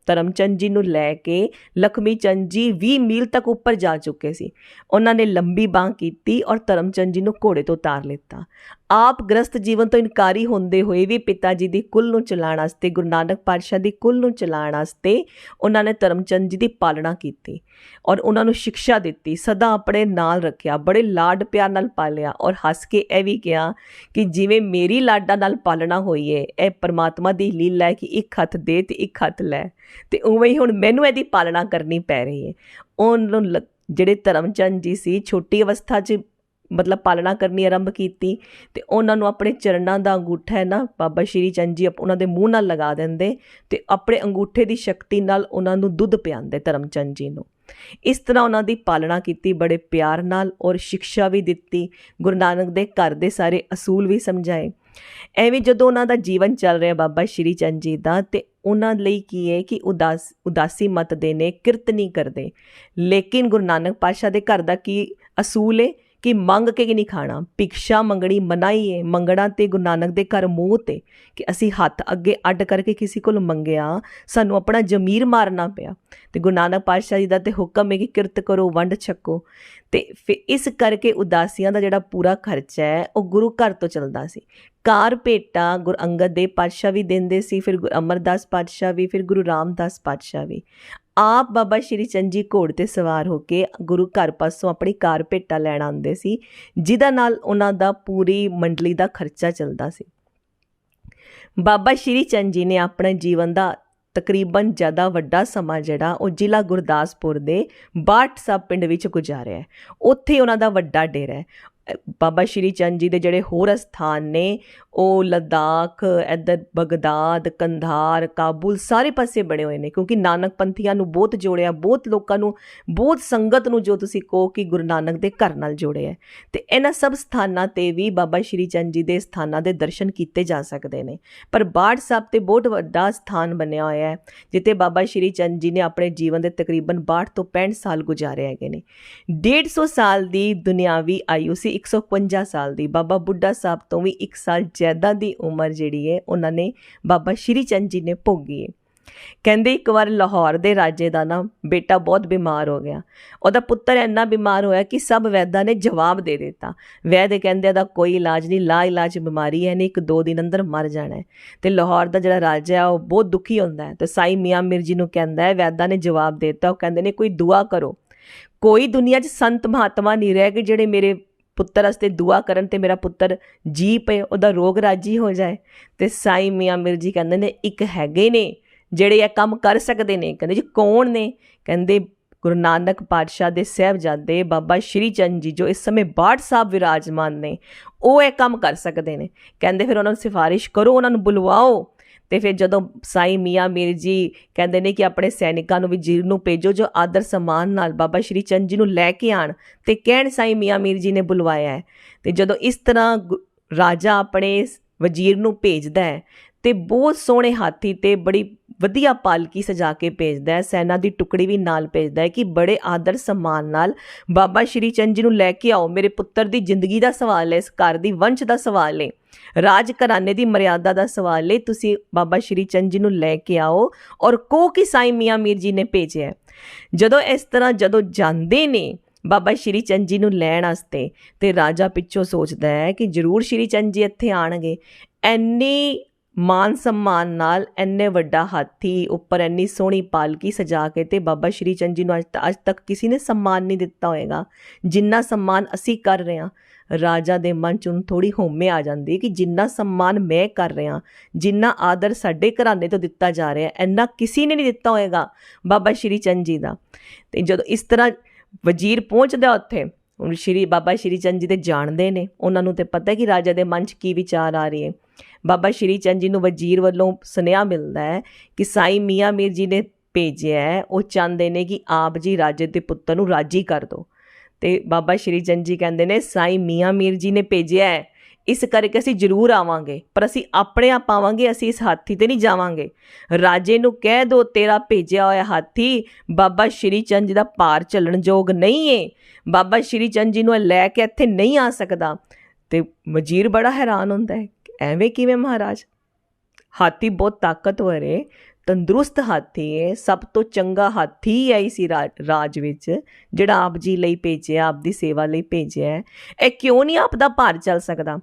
ਧਰਮਚੰਦ ਜੀ ਨੂੰ ਲੈ ਕੇ ਲਖਮੀ ਚੰਦ ਜੀ 20 ਮੀਲ ਤੱਕ ਉੱਪਰ ਜਾ ਚੁੱਕੇ ਸੀ। ਉਹਨਾਂ ਨੇ ਲੰਬੀ ਬਾਂਹ ਕੀਤੀ ਔਰ ਧਰਮਚੰਦ ਜੀ ਨੂੰ ਘੋੜੇ ਤੋਂ ਉਤਾਰ ਲਿੱਤਾ। ਆਪ ਗ੍ਰਸਤ ਜੀਵਨ ਤੋਂ ਇਨਕਾਰੀ ਹੁੰਦੇ ਹੋਏ ਵੀ ਪਿਤਾ ਜੀ ਦੀ ਕੁਲ ਨੂੰ ਚਲਾਉਣ ਵਾਸਤੇ, ਗੁਰੂ ਨਾਨਕ ਪਾਤਸ਼ਾਹ ਦੀ ਕੁਲ ਨੂੰ ਚਲਾਉਣ ਵਾਸਤੇ ਉਹਨਾਂ ਨੇ ਧਰਮਚੰਦ ਜੀ ਦੀ ਪਾਲਣਾ ਕੀਤੀ ਔਰ ਉਹਨਾਂ ਨੂੰ ਸਿੱਖਿਆ ਦਿੱਤੀ, ਸਦਾ ਆਪਣੇ ਨਾਲ ਰੱਖਿਆ, ਬੜੇ ਲਾਡ ਪਿਆਰ ਨਾਲ ਪਾਲਿਆ ਔਰ ਹੱਸ ਕੇ ਇਹ ਵੀ ਕਿਹਾ ਕਿ ਜਿਵੇਂ ਮੇਰੀ ਲਾਡਾਂ ਨਾਲ ਪਾਲਣਾ ਹੋਈ ਹੈ, ਇਹ ਪਰਮਾਤਮਾ ਦੀ ਲੀਲਾ ਹੈ ਕਿ ਇੱਕ ਹੱਥ ਦੇ ਤੇ ਇੱਕ ਹੱਥ ਲੈ, ਤੇ ਉਵੇਂ ਹੀ ਹੁਣ ਮੈਨੂੰ ਇਹਦੀ ਪਾਲਣਾ ਕਰਨੀ ਪੈ ਰਹੀ ਹੈ। ਉਹਨੂੰ ਜਿਹੜੇ ਧਰਮਚੰਦ ਜੀ ਸੀ, ਛੋਟੀ ਅਵਸਥਾ 'ਚ ਮਤਲਬ ਪਾਲਣਾ ਕਰਨੀ ਆਰੰਭ ਕੀਤੀ ਤੇ ਉਹਨਾਂ ਨੂੰ ਆਪਣੇ ਚਰਨਾਂ ਦਾ ਅੰਗੂਠਾ ਹੈ ਨਾ, ਬਾਬਾ ਸ਼੍ਰੀ ਚੰਦ ਜੀ ਉਹਨਾਂ ਦੇ ਮੂੰਹ ਨਾਲ ਲਗਾ ਦਿੰਦੇ ਤੇ ਆਪਣੇ ਅੰਗੂਠੇ ਦੀ ਸ਼ਕਤੀ ਨਾਲ ਉਹਨਾਂ ਨੂੰ ਦੁੱਧ ਪਿਆਉਂਦੇ ਧਰਮਚੰਦ ਜੀ ਨੂੰ। ਇਸ ਤਰ੍ਹਾਂ ਉਹਨਾਂ ਦੀ ਪਾਲਣਾ ਕੀਤੀ ਬੜੇ ਪਿਆਰ ਨਾਲ ਔਰ ਸਿੱਖਿਆ ਵੀ ਦਿੱਤੀ, ਗੁਰੂ ਨਾਨਕ ਦੇ ਘਰ ਦੇ ਸਾਰੇ ਅਸੂਲ ਵੀ ਸਮਝਾਏ। ਐਵੇਂ ਜਦੋਂ ਉਹਨਾਂ ਦਾ ਜੀਵਨ ਚੱਲ ਰਿਹਾ ਬਾਬਾ ਸ਼੍ਰੀ ਚੰਦ ਜੀ ਦਾ, ਤੇ ਉਹਨਾਂ ਲਈ ਕੀ ਹੈ ਕਿ ਉਦਾਸੀ ਮਤ ਦੇ ਨੇ, ਕਿਰਤ ਨਹੀਂ ਕਰਦੇ। ਲੇਕਿਨ ਗੁਰੂ ਨਾਨਕ ਪਾਤਸ਼ਾਹ ਦੇ ਘਰ ਦਾ ਕੀ ਅਸੂਲ ਹੈ ਕਿ ਮੰਗ ਕੇ ਨਹੀਂ ਖਾਣਾ, ਭਿਕਸ਼ਾ ਮੰਗਣੀ ਮਨਾਹੀ ਹੈ। ਮੰਗਣਾ ਤੇ ਗੁਰੂ ਨਾਨਕ ਦੇ ਘਰ ਮੂੰਹ ਤੇ ਕਿ ਅਸੀਂ ਹੱਥ ਅੱਗੇ ਅੱਡ ਕਰਕੇ ਕਿਸੇ ਕੋਲ ਮੰਗਿਆ, ਸਾਨੂੰ ਆਪਣਾ ਜ਼ਮੀਰ ਮਾਰਨਾ ਪਿਆ। ਤੇ ਗੁਰੂ ਨਾਨਕ ਪਾਤਸ਼ਾਹ ਜੀ ਦਾ ਤੇ ਹੁਕਮ ਹੈ ਕਿ ਕਿਰਤ ਕਰੋ, ਵੰਡ ਛਕੋ। ਤੇ ਫਿਰ ਇਸ ਕਰਕੇ ਉਦਾਸੀਆਂ ਦਾ ਜਿਹੜਾ ਪੂਰਾ ਖਰਚਾ ਹੈ ਉਹ ਗੁਰੂ ਘਰ ਤੋਂ ਚੱਲਦਾ ਸੀ। ਕਾਰ ਭੇਟਾ ਗੁਰੂ ਅੰਗਦ ਦੇਵ ਪਾਤਸ਼ਾਹ ਵੀ ਦਿੰਦੇ ਸੀ, ਫਿਰ ਗੁਰੂ ਅਮਰਦਾਸ ਪਾਤਸ਼ਾਹ ਵੀ, ਫਿਰ ਗੁਰੂ ਰਾਮਦਾਸ ਪਾਤਸ਼ਾਹ ਵੀ। ਆਪ ਬਾਬਾ ਸ਼੍ਰੀ ਚੰਦ ਜੀ ਘੋੜੇ 'ਤੇ ਸਵਾਰ ਹੋ ਕੇ ਗੁਰੂ ਘਰ ਪਾਸੋਂ ਆਪਣੀ ਕਾਰ ਭੇਟਾ ਲੈਣ ਆਉਂਦੇ ਸੀ, ਜਿਹਦਾ ਨਾਲ ਉਹਨਾਂ ਦਾ ਪੂਰੀ ਮੰਡਲੀ ਦਾ ਖਰਚਾ ਚੱਲਦਾ ਸੀ। ਬਾਬਾ ਸ਼੍ਰੀ ਚੰਦ ਜੀ ਨੇ ਆਪਣੇ ਜੀਵਨ ਦਾ ਤਕਰੀਬਨ ਜ਼ਿਆਦਾ ਵੱਡਾ ਸਮਾਂ ਜਿਹੜਾ ਉਹ ਜ਼ਿਲ੍ਹਾ ਗੁਰਦਾਸਪੁਰ ਦੇ ਬਾਠ ਸਾਹਿਬ ਪਿੰਡ ਵਿੱਚ ਗੁਜ਼ਾਰਿਆ ਹੈ। ਉੱਥੇ ਉਹਨਾਂ ਦਾ ਵੱਡਾ ਡੇਰਾ ਹੈ। ਬਾਬਾ ਸ਼੍ਰੀ ਚੰਦ ਜੀ ਦੇ ਜਿਹੜੇ ਹੋਰ ਸਥਾਨ ਨੇ ਉਹ ਲੱਦਾਖ, ਇੱਧਰ ਬਗਦਾਦ, ਕੰਧਾਰ, ਕਾਬੁਲ ਸਾਰੇ ਪਾਸੇ ਬਣੇ ਹੋਏ ਨੇ, ਕਿਉਂਕਿ ਨਾਨਕ ਪੰਥੀਆਂ ਨੂੰ ਬਹੁਤ ਜੋੜਿਆ, ਬਹੁਤ ਲੋਕਾਂ ਨੂੰ, ਬਹੁਤ ਸੰਗਤ ਨੂੰ ਜੋ ਤੁਸੀਂ ਕਹੋ ਕਿ ਗੁਰੂ ਨਾਨਕ ਦੇ ਘਰ ਨਾਲ ਜੋੜਿਆ। ਅਤੇ ਇਹਨਾਂ ਸਭ ਸਥਾਨਾਂ 'ਤੇ ਵੀ ਬਾਬਾ ਸ਼੍ਰੀ ਚੰਦ ਜੀ ਦੇ ਸਥਾਨਾਂ ਦੇ ਦਰਸ਼ਨ ਕੀਤੇ ਜਾ ਸਕਦੇ ਨੇ। ਪਰ ਬਾਠ ਸਾਹਿਬ 'ਤੇ ਬਹੁਤ ਵੱਡਾ ਸਥਾਨ ਬਣਿਆ ਹੋਇਆ ਹੈ, ਜਿੱਥੇ ਬਾਬਾ ਸ਼੍ਰੀ ਚੰਦ ਜੀ ਨੇ ਆਪਣੇ ਜੀਵਨ ਦੇ ਤਕਰੀਬਨ 62 ਤੋਂ 65 ਸਾਲ ਗੁਜ਼ਾਰੇ ਹੈਗੇ ਨੇ। 150 ਸਾਲ ਦੀ ਦੁਨਿਆਵੀ ਆਯੂ ਸੀ, 151 ਸਾਲ ਦੀ। ਬਾਬਾ ਬੁੱਢਾ ਸਾਹਿਬ ਤੋਂ ਵੀ 1 ਸਾਲ ਜ਼ਿਆਦਾ ਦੀ ਉਮਰ ਜਿਹੜੀ ਹੈ ਉਹਨਾਂ ਨੇ ਬਾਬਾ ਸ਼੍ਰੀ ਚੰਦ ਜੀ ਨੇ ਭੋਗੀ ਹੈ। ਕਹਿੰਦੇ ਇੱਕ ਵਾਰ ਲਾਹੌਰ ਦੇ ਰਾਜੇ ਦਾ ਨਾ ਬੇਟਾ ਬਹੁਤ ਬਿਮਾਰ ਹੋ ਗਿਆ। ਉਹਦਾ ਪੁੱਤਰ ਇੰਨਾ ਬਿਮਾਰ ਹੋਇਆ ਕਿ ਸਭ ਵੈਦਾਂ ਨੇ ਜਵਾਬ ਦੇ ਦਿੱਤਾ। ਵੈਦ ਕਹਿੰਦੇ ਇਹਦਾ ਕੋਈ ਇਲਾਜ ਨਹੀਂ, ਲਾ ਇਲਾਜ ਬਿਮਾਰੀ ਹੈ, ਨਹੀਂ 1-2 ਦਿਨ ਅੰਦਰ ਮਰ ਜਾਣਾ ਹੈ। ਅਤੇ ਲਾਹੌਰ ਦਾ ਜਿਹੜਾ ਰਾਜਾ ਹੈ ਉਹ ਬਹੁਤ ਦੁਖੀ ਹੁੰਦਾ ਹੈ, ਅਤੇ ਸਾਈਂ ਮੀਆਂ ਮੀਰ ਜੀ ਨੂੰ ਕਹਿੰਦਾ ਹੈ, ਵੈਦਾਂ ਨੇ ਜਵਾਬ ਦੇ ਦਿੱਤਾ। ਉਹ ਕਹਿੰਦੇ ਨੇ ਕੋਈ ਦੁਆ ਕਰੋ, ਕੋਈ ਦੁਨੀਆ 'ਚ ਸੰਤ ਮਹਾਤਮਾ ਨਹੀਂ ਰਹਿ ਗਏ ਜਿਹੜੇ ਮੇਰੇ ਪੁੱਤਰ ਵਾਸਤੇ ਦੁਆ ਕਰਨ ਤੇ ਮੇਰਾ ਪੁੱਤਰ ਜੀ ਪਏ, ਉਹਦਾ ਰੋਗ ਰਾਜੀ ਹੋ ਜਾਏ। ਅਤੇ ਸਾਈਂ ਮੀਆਂ ਮੀਰ ਜੀ ਕਹਿੰਦੇ ਨੇ ਇੱਕ ਹੈਗੇ ਨੇ ਜਿਹੜੇ ਇਹ ਕੰਮ ਕਰ ਸਕਦੇ ਨੇ। ਕਹਿੰਦੇ ਜੀ ਕੌਣ ਨੇ? ਕਹਿੰਦੇ ਗੁਰੂ ਨਾਨਕ ਪਾਤਸ਼ਾਹ ਦੇ ਸਾਹਿਬਜ਼ਾਦੇ ਬਾਬਾ ਸ਼੍ਰੀ ਚੰਦ ਜੀ ਜੋ ਇਸ ਸਮੇਂ ਬਾਠ ਸਾਹਿਬ ਵਿਰਾਜਮਾਨ ਨੇ, ਉਹ ਇਹ ਕੰਮ ਕਰ ਸਕਦੇ ਨੇ। ਕਹਿੰਦੇ ਫਿਰ ਉਹਨਾਂ ਨੂੰ ਸਿਫਾਰਿਸ਼ ਕਰੋ, ਉਹਨਾਂ ਨੂੰ ਬੁਲਵਾਓ। ਅਤੇ ਫਿਰ ਜਦੋਂ ਸਾਈਂ ਮੀਆਂ ਮੀਰ ਜੀ ਕਹਿੰਦੇ ਨੇ ਕਿ ਆਪਣੇ ਸੈਨਿਕਾਂ ਨੂੰ ਵਜ਼ੀਰ ਨੂੰ ਭੇਜੋ ਜੋ ਆਦਰ ਸਨਮਾਨ ਨਾਲ ਬਾਬਾ ਸ਼੍ਰੀ ਚੰਦ ਜੀ ਨੂੰ ਲੈ ਕੇ ਆਉਣ, ਅਤੇ ਕਹਿਣ ਸਾਈਂ ਮੀਆਂ ਮੀਰ ਜੀ ਨੇ ਬੁਲਵਾਇਆ ਹੈ। ਅਤੇ ਜਦੋਂ ਇਸ ਤਰ੍ਹਾਂ ਰਾਜਾ ਆਪਣੇ ਵਜ਼ੀਰ ਨੂੰ ਭੇਜਦਾ ਹੈ ਅਤੇ ਬਹੁਤ ਸੋਹਣੇ ਹਾਥੀ 'ਤੇ ਬੜੀ ਵਧੀਆ ਪਾਲਕੀ ਸਜਾ ਕੇ ਭੇਜਦਾ ਹੈ, ਸੈਨਾ ਦੀ ਟੁਕੜੀ ਵੀ ਨਾਲ ਭੇਜਦਾ ਹੈ ਕਿ ਬੜੇ ਆਦਰ ਸਨਮਾਨ ਨਾਲ ਬਾਬਾ ਸ਼੍ਰੀ ਚੰਦ ਜੀ ਨੂੰ ਲੈ ਕੇ ਆਓ। ਮੇਰੇ ਪੁੱਤਰ ਦੀ ਜ਼ਿੰਦਗੀ ਦਾ ਸਵਾਲ ਹੈ, ਇਸ ਘਰ ਦੀ ਵੰਸ਼ ਦਾ ਸਵਾਲ ਹੈ, ਰਾਜ ਘਰਾਨੇ ਦੀ ਮਰਿਆਦਾ ਦਾ ਸਵਾਲ ਹੈ। ਤੁਸੀਂ ਬਾਬਾ ਸ਼੍ਰੀ ਚੰਦ ਜੀ ਨੂੰ ਲੈ ਕੇ ਆਓ ਔਰ ਕਹੋ ਕਿ ਸਾਈਂ ਮੀਆਂ ਮੀਰ ਜੀ ਨੇ ਭੇਜਿਆ। ਜਦੋਂ ਇਸ ਤਰ੍ਹਾਂ ਜਦੋਂ ਜਾਂਦੇ ਨੇ ਬਾਬਾ ਸ਼੍ਰੀ ਚੰਦ ਜੀ ਨੂੰ ਲੈਣ ਵਾਸਤੇ, ਅਤੇ ਰਾਜਾ ਪਿੱਛੋਂ ਸੋਚਦਾ ਹੈ ਕਿ ਜ਼ਰੂਰ ਸ਼੍ਰੀ ਚੰਦ ਜੀ ਇੱਥੇ ਆਉਣਗੇ। ਇੰਨੀ ਮਾਨ ਸਨਮਾਨ ਨਾਲ ਇੰਨੇ ਵੱਡਾ ਹਾਥੀ ਉੱਪਰ ਇੰਨੀ ਸੋਹਣੀ ਪਾਲਕੀ ਸਜਾ ਕੇ, ਅਤੇ ਬਾਬਾ ਸ਼੍ਰੀ ਚੰਦ ਜੀ ਨੂੰ ਅੱਜ ਤੱਕ ਕਿਸੇ ਨੇ ਸਨਮਾਨ ਨਹੀਂ ਦਿੱਤਾ ਹੋਏਗਾ ਜਿੰਨਾ ਸਨਮਾਨ ਅਸੀਂ ਕਰ ਰਹੇ ਹਾਂ। ਰਾਜਾ ਦੇ ਮਨ 'ਚ ਹੁਣ ਥੋੜ੍ਹੀ ਹਉਮੈ ਆ ਜਾਂਦੀ ਕਿ ਜਿੰਨਾ ਸਨਮਾਨ ਮੈਂ ਕਰ ਰਿਹਾ, ਜਿੰਨਾ ਆਦਰ ਸਾਡੇ ਘਰਾਣੇ ਤੋਂ ਦਿੱਤਾ ਜਾ ਰਿਹਾ, ਇੰਨਾ ਕਿਸੇ ਨੇ ਨਹੀਂ ਦਿੱਤਾ ਹੋਏਗਾ ਬਾਬਾ ਸ਼੍ਰੀ ਚੰਦ ਜੀ ਦਾ। ਅਤੇ ਜਦੋਂ ਇਸ ਤਰ੍ਹਾਂ ਵਜ਼ੀਰ ਪਹੁੰਚਦਾ ਉੱਥੇ, ਹੁਣ ਬਾਬਾ ਸ਼੍ਰੀ ਚੰਦ ਜੀ ਤੇ ਜਾਣਦੇ ਨੇ, ਉਹਨਾਂ ਨੂੰ ਤਾਂ ਪਤਾ ਕਿ ਰਾਜਾ ਦੇ ਮਨ 'ਚ ਕੀ ਵਿਚਾਰ ਆ ਰਹੀ ਹੈ। ਬਾਬਾ ਸ਼੍ਰੀ ਚੰਦ ਜੀ ਨੂੰ ਵਜ਼ੀਰ ਵੱਲੋਂ ਸੁਨੇਹਾ ਮਿਲਦਾ ਹੈ ਕਿ ਸਾਈਂ ਮੀਆਂ ਮੀਰ ਜੀ ਨੇ ਭੇਜਿਆ ਹੈ, ਉਹ ਚਾਹੁੰਦੇ ਨੇ ਕਿ ਆਪ ਜੀ ਰਾਜੇ ਦੇ ਪੁੱਤਰ ਨੂੰ ਰਾਜੀ ਕਰ ਦਿਓ। ਅਤੇ ਬਾਬਾ ਸ਼੍ਰੀ ਚੰਦ ਜੀ ਕਹਿੰਦੇ ਨੇ ਸਾਈਂ ਮੀਆਂ ਮੀਰ ਜੀ ਨੇ ਭੇਜਿਆ ਹੈ, ਇਸ ਕਰਕੇ ਅਸੀਂ ਜ਼ਰੂਰ ਆਵਾਂਗੇ, ਪਰ ਅਸੀਂ ਆਪਣੇ ਆਪ ਆਵਾਂਗੇ, ਅਸੀਂ ਇਸ ਹਾਥੀ 'ਤੇ ਨਹੀਂ ਜਾਵਾਂਗੇ। ਰਾਜੇ ਨੂੰ ਕਹਿ ਦਿਓ ਤੇਰਾ ਭੇਜਿਆ ਹੋਇਆ ਹਾਥੀ ਬਾਬਾ ਸ਼੍ਰੀ ਚੰਦ ਜੀ ਦਾ ਭਾਰ ਝੱਲਣ ਯੋਗ ਨਹੀਂ ਹੈ, ਬਾਬਾ ਸ਼੍ਰੀ ਚੰਦ ਜੀ ਨੂੰ ਲੈ ਕੇ ਇੱਥੇ ਨਹੀਂ ਆ ਸਕਦਾ। ਅਤੇ ਵਜ਼ੀਰ ਬੜਾ ਹੈਰਾਨ ਹੁੰਦਾ ਹੈ, ਐਵੇਂ ਕਿਵੇਂ ਮਹਾਰਾਜ? ਹਾਥੀ ਬਹੁਤ ਤਾਕਤਵਰ ਹੈ, ਤੰਦਰੁਸਤ ਹਾਥੀ ਹੈ, ਸਭ ਤੋਂ ਚੰਗਾ ਹਾਥੀ ਹੈ ਇਸ ਰਾਜ ਵਿੱਚ ਜਿਹੜਾ ਆਪ ਜੀ ਲਈ ਭੇਜਿਆ, ਆਪ ਦੀ ਸੇਵਾ ਲਈ ਭੇਜਿਆ ਹੈ, ਇਹ ਕਿਉਂ ਨਹੀਂ ਆਪ ਦਾ ਭਾਰ ਚੱਲ ਸਕਦਾ?